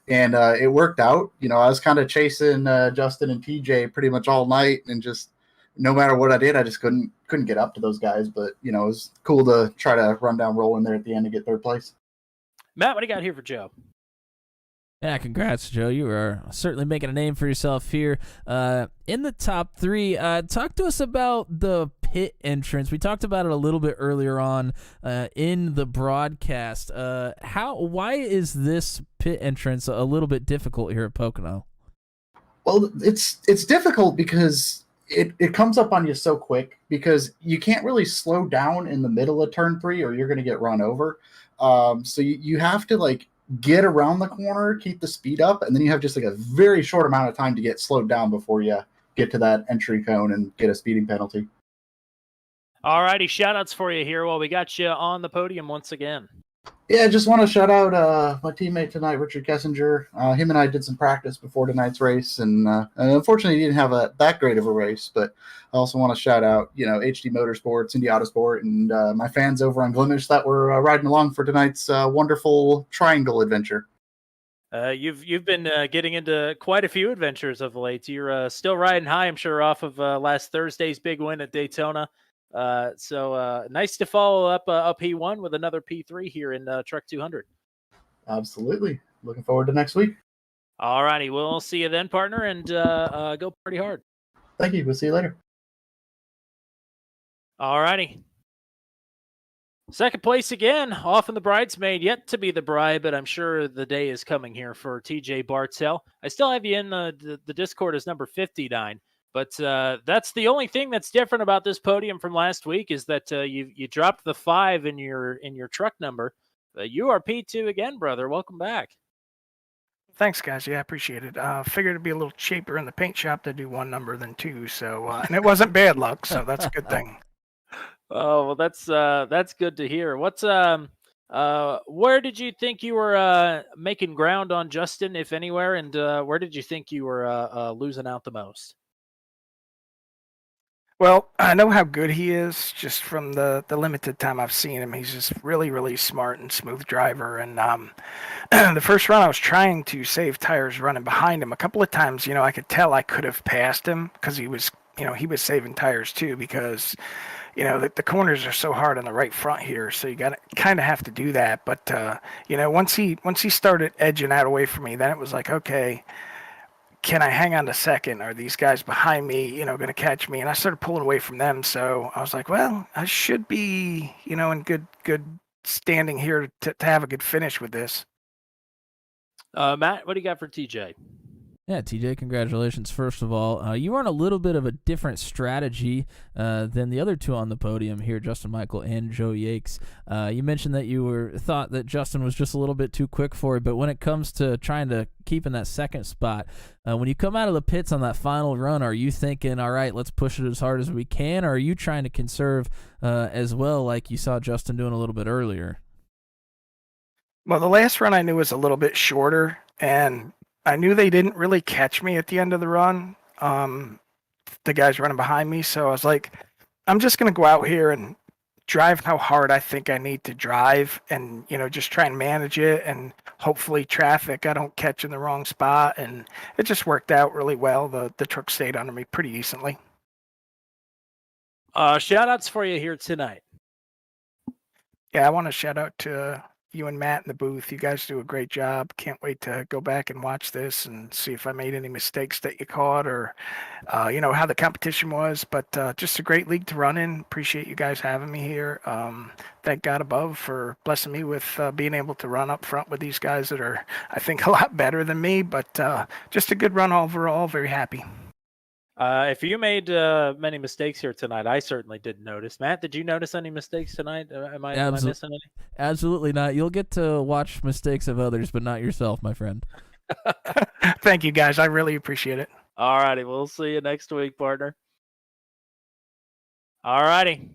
And it worked out. I was kind of chasing Justin and TJ pretty much all night, and just no matter what I did, I just couldn't get up to those guys. But, it was cool to try to run down Roland there at the end to get 3rd place. Matt, what do you got here for Joe? Yeah, congrats, Joe. You are certainly making a name for yourself here. In the top 3, talk to us about the pit entrance. We talked about it a little bit earlier on in the broadcast. Why is this pit entrance a little bit difficult here at Pocono? Well, it's difficult because it comes up on you so quick, because you can't really slow down in the middle of turn 3 or you're going to get run over. So you have to get around the corner, keep the speed up, and then you have just a very short amount of time to get slowed down before you get to that entry cone and get a speeding penalty. All righty, shout outs for you here while we got you on the podium once again. Yeah, I just want to shout out my teammate tonight, Richard Kessinger. Him and I did some practice before tonight's race, and unfortunately, he didn't have that great of a race. But I also want to shout out, HD Motorsports, Indy Autosport, and my fans over on Glimish that were riding along for tonight's wonderful triangle adventure. You've been getting into quite a few adventures of late. You're still riding high, I'm sure, off of last Thursday's big win at Daytona. So nice to follow up a P1 with another P3 here in Truck 200. Absolutely. Looking forward to next week. All righty, we'll see you then, partner, and go pretty hard. Thank you. We'll see you later. All righty. Second place again, off in the bridesmaid, yet to be the bride, but I'm sure the day is coming here for TJ Bartell. I still have you in the Discord as number 59, but that's the only thing that's different about this podium from last week is that you dropped the 5 in your truck number. You are P2 again, brother. Welcome back. Thanks, guys. Yeah, I appreciate it. Figured it'd be a little cheaper in the paint shop to do one number than two. So, and it wasn't bad luck, so that's a good thing. Oh, well, that's good to hear. What's where did you think you were making ground on Justin, if anywhere, and where did you think you were losing out the most? Well, I know how good he is just from the limited time I've seen him. He's just really, really smart and smooth driver. And the first run, I was trying to save tires running behind him. A couple of times, I could tell I could have passed him because he was saving tires too because the corners are so hard on the right front here, so you got to kind of have to do that. But once he started edging out away from me, then it was like, okay, can I hang on to second? Are these guys behind me, going to catch me? And I started pulling away from them, so I was like, well, I should be, in good standing here to have a good finish with this. Matt, what do you got for TJ? Yeah, TJ, congratulations. First of all, you were on a little bit of a different strategy than the other two on the podium here, Justin Michael and Joe Yakes. You mentioned that you thought that Justin was just a little bit too quick for you, but when it comes to trying to keep in that second spot, when you come out of the pits on that final run, are you thinking, all right, let's push it as hard as we can, or are you trying to conserve as well like you saw Justin doing a little bit earlier? Well, the last run I knew was a little bit shorter, and I knew they didn't really catch me at the end of the run, the guys running behind me. So I was like, I'm just going to go out here and drive how hard I think I need to drive and, just try and manage it and hopefully traffic I don't catch in the wrong spot. And it just worked out really well. The truck stayed under me pretty decently. Shout outs for you here tonight. Yeah, I want to shout out to you and Matt in the booth. You guys do a great job. Can't wait to go back and watch this and see if I made any mistakes that you caught or, how the competition was. But just a great league to run in. Appreciate you guys having me here. Thank God above for blessing me with being able to run up front with these guys that are, I think, a lot better than me. But just a good run overall. Very happy. If you made many mistakes here tonight, I certainly didn't notice. Matt, did you notice any mistakes tonight? Am I missing any? Absolutely not. You'll get to watch mistakes of others, but not yourself, my friend. Thank you, guys. I really appreciate it. All righty. We'll see you next week, partner. All righty.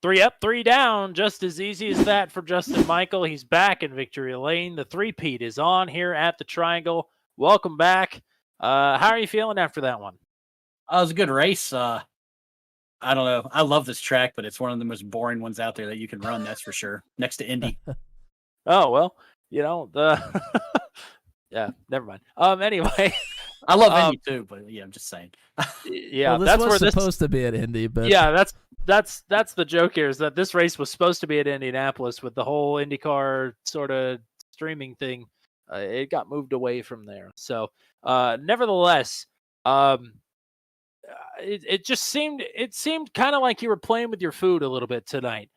3 up, 3 down. Just as easy as that for Justin Michael. He's back in victory lane. The three-peat is on here at the Triangle. Welcome back. How are you feeling after that one? It was a good race. I don't know. I love this track, but it's one of the most boring ones out there that you can run. That's for sure. Next to Indy. Oh well, yeah. Never mind. Anyway, I love Indy too, but yeah, I'm just saying. Yeah, well, that's was where supposed to be at Indy, but yeah, that's the joke here is that this race was supposed to be at Indianapolis with the whole IndyCar sort of streaming thing. It got moved away from there. So, nevertheless, it just seemed kind of like you were playing with your food a little bit tonight.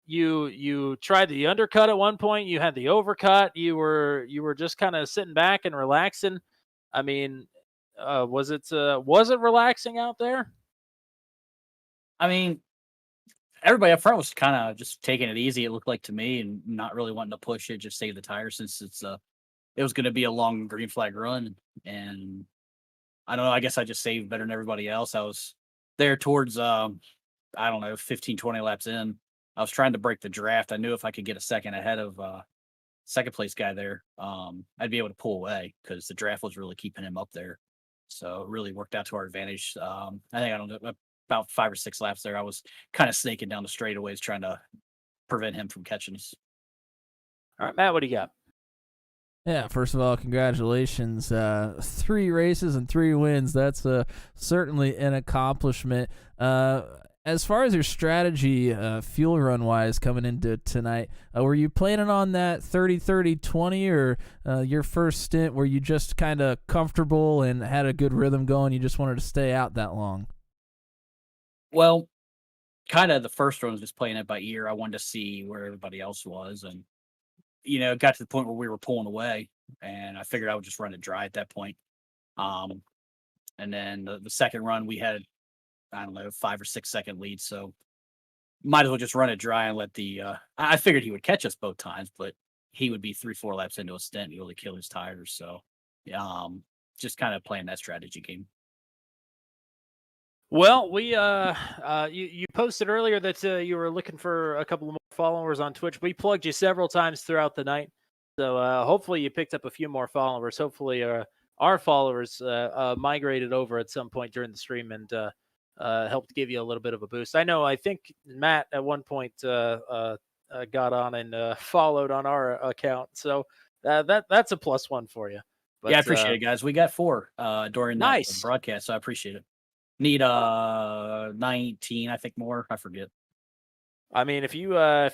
You tried the undercut at one point. You had the overcut. You were just kind of sitting back and relaxing. I mean, was it relaxing out there? I mean, everybody up front was kind of just taking it easy. It looked like to me, and not really wanting to push it, just save the tire since it was going to be a long green flag run. And I don't know. I guess I just saved better than everybody else. I was there towards I don't know, 15, 20 laps in. I was trying to break the draft. I knew if I could get a second ahead of second place guy there, I'd be able to pull away because the draft was really keeping him up there. So it really worked out to our advantage. I don't know, about 5 or 6 laps there. I was kind of snaking down the straightaways trying to prevent him from catching us. All right, Matt, what do you got? Yeah, first of all, congratulations. 3 races and 3 wins. That's certainly an accomplishment. As far as your strategy, fuel run-wise, coming into tonight, were you planning on that 30-30-20, or your first stint, were you just kind of comfortable and had a good rhythm going, you just wanted to stay out that long? Well, kind of the first one was just playing it by ear. I wanted to see where everybody else was, and it got to the point where we were pulling away, and I figured I would just run it dry at that point. And then the second run, we had, I don't know, 5 or 6 second lead, so might as well just run it dry and let the. I figured he would catch us both times, but he would be 3-4 laps into a stint and really kill his tires. So, just kind of playing that strategy game. Well, you posted earlier that you were looking for a couple of more followers on Twitch. We plugged you several times throughout the night, so hopefully you picked up a few more followers. Hopefully our followers migrated over at some point during the stream and helped give you a little bit of a boost. I think Matt at one point got on and followed on our account, so that's a +1 for you. But, yeah, I appreciate it, guys. We got 4 during that nice broadcast, so I appreciate it. Need 19, I think, more. I forget. I mean, if you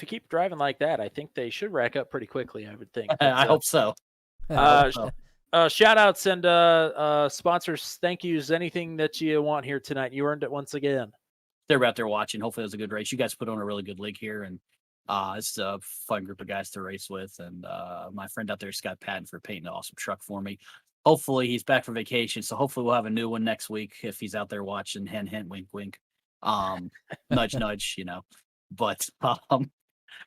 keep driving like that, I think they should rack up pretty quickly, I would think. But, I hope so. Shout outs and sponsors, thank yous, anything that you want here tonight. You earned it once again. They're out there watching. Hopefully it was a good race. You guys put on a really good league here, and it's a fun group of guys to race with. And my friend out there, Scott Patton, for painting an awesome truck for me. Hopefully he's back from vacation, so hopefully we'll have a new one next week if he's out there watching. Hint, hint, wink, wink. Nudge, nudge, But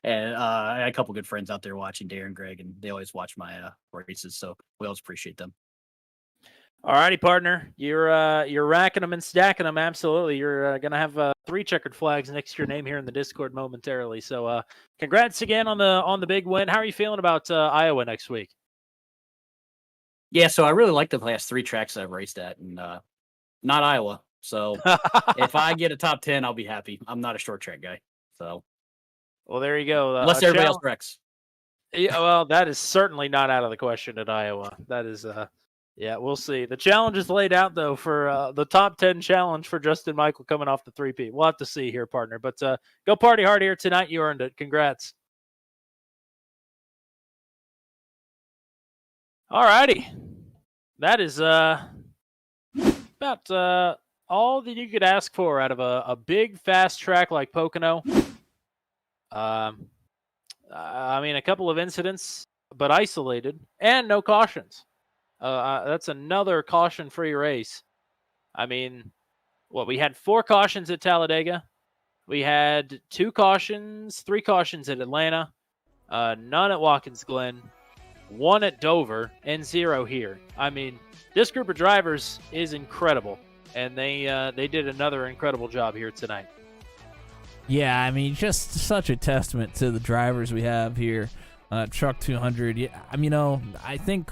and I had a couple good friends out there watching, Darren, Greg, and they always watch my races, so we always appreciate them. All righty, partner. You're racking them and stacking them. Absolutely. You're gonna have 3 checkered flags next to your name here in the Discord momentarily. So congrats again on the big win. How are you feeling about Iowa next week? Yeah, so I really like the last 3 tracks I've raced at, and not Iowa. So if I get a top 10, I'll be happy. I'm not a short track guy, so. Well, there you go. Unless everybody else wrecks. Yeah, well, that is certainly not out of the question at Iowa. That is, yeah, we'll see. The challenge is laid out, though, for the top 10 challenge for Justin Michael coming off the 3-peat. We'll have to see here, partner. But go party hard here tonight. You earned it. Congrats. All righty. That is about all that you could ask for out of a big, fast track like Pocono. I mean, a couple of incidents, but isolated, and no cautions. That's another caution-free race. I mean, we had 4 cautions at Talladega. We had 2 cautions, 3 cautions at Atlanta, none at Watkins Glen, 1 at Dover, and 0 here. I mean, this group of drivers is incredible, and they did another incredible job here tonight. Yeah, I mean, just such a testament to the drivers we have here. Truck 200. Yeah, I mean, I think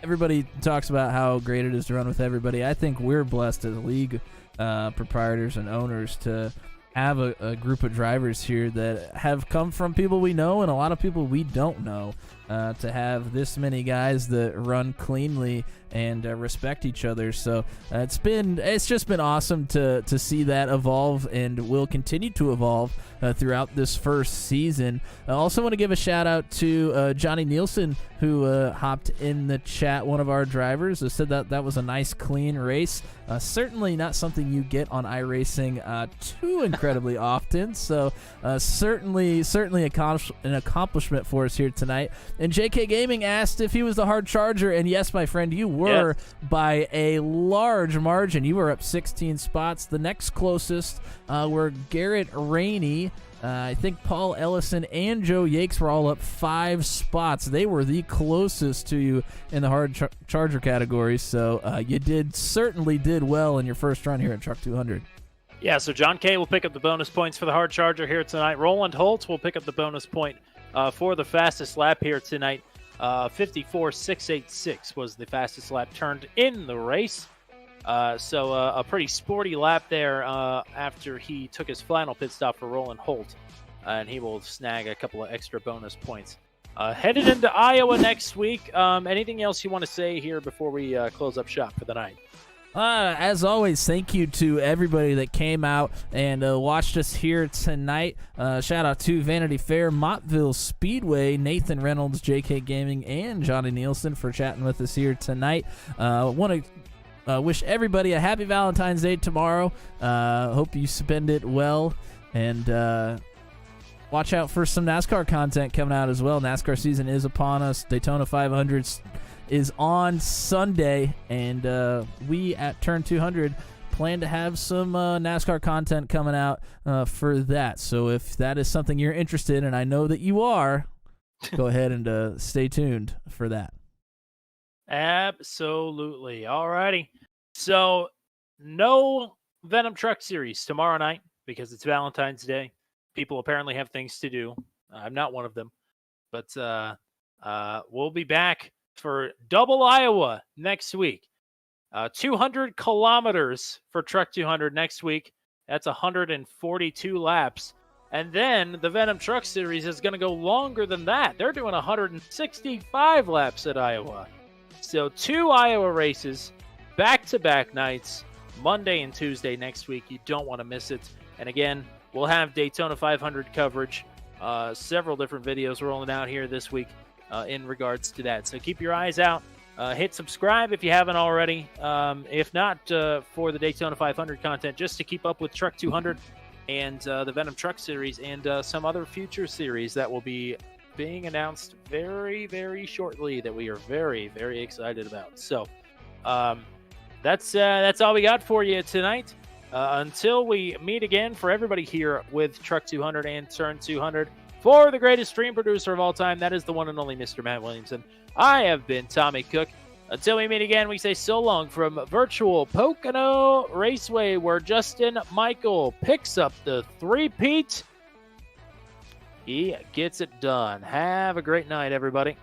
everybody talks about how great it is to run with everybody. I think we're blessed as league proprietors and owners to have a group of drivers here that have come from people we know and a lot of people we don't know. To have this many guys that run cleanly and respect each other, so it's just been awesome to see that evolve and will continue to evolve throughout this first season. I also want to give a shout out to Johnny Nielsen, who hopped in the chat. One of our drivers said that was a nice clean race. Certainly not something you get on iRacing too incredibly often. So certainly an accomplishment for us here tonight. And JK Gaming asked if he was the hard charger, and yes, my friend, you were by a large margin. You were up 16 spots. The next closest were Garrett Rainey. I think Paul Ellison and Joe Yakes were all up 5 spots. They were the closest to you in the hard charger category, so you certainly did well in your first run here at Truck 200. Yeah, so John K. will pick up the bonus points for the hard charger here tonight. Roland Holt will pick up the bonus point for the fastest lap here tonight. 54.686 was the fastest lap turned in the race. So a pretty sporty lap there after he took his final pit stop for Roland Holt. And he will snag a couple of extra bonus points. Headed into Iowa next week. Anything else you want to say here before we close up shop for the night? As always, thank you to everybody that came out and watched us here tonight. Shout out to Vanity Fair, Mottville Speedway, Nathan Reynolds, JK Gaming, and Johnny Nielsen for chatting with us here tonight. Want to wish everybody a happy Valentine's Day tomorrow. Hope you spend it well, and watch out for some NASCAR content coming out as well. NASCAR season is upon us. Daytona 500 is on Sunday, and we at Turn 200 plan to have some NASCAR content coming out for that. So if that is something you're interested in, and I know that you are, go ahead and stay tuned for that. Absolutely. All righty. So no Venom Truck Series tomorrow night because it's Valentine's Day. People apparently have things to do. I'm not one of them. But we'll be back for Double Iowa next week. 200 kilometers for Truck 200 next week. That's 142 laps. And then the Venom Truck Series is going to go longer than that. They're doing 165 laps at Iowa. So 2 Iowa races, back-to-back nights, Monday and Tuesday next week. You don't want to miss it. And again, we'll have Daytona 500 coverage. Several different videos rolling out here this week in regards to that. So keep your eyes out. Hit subscribe if you haven't already. If not, for the Daytona 500 content, just to keep up with Truck 200 and the Venom Truck Series and some other future series that will be being announced very, very shortly that we are very, very excited about. So that's all we got for you tonight. Until we meet again, for everybody here with Truck 200 and Turn 200, for the greatest stream producer of all time, that is the one and only Mr. Matt Williamson. I have been Tommy Cook. Until we meet again, we say so long from virtual Pocono Raceway, where Justin Michael picks up the three-peat. He gets it done. Have a great night, everybody.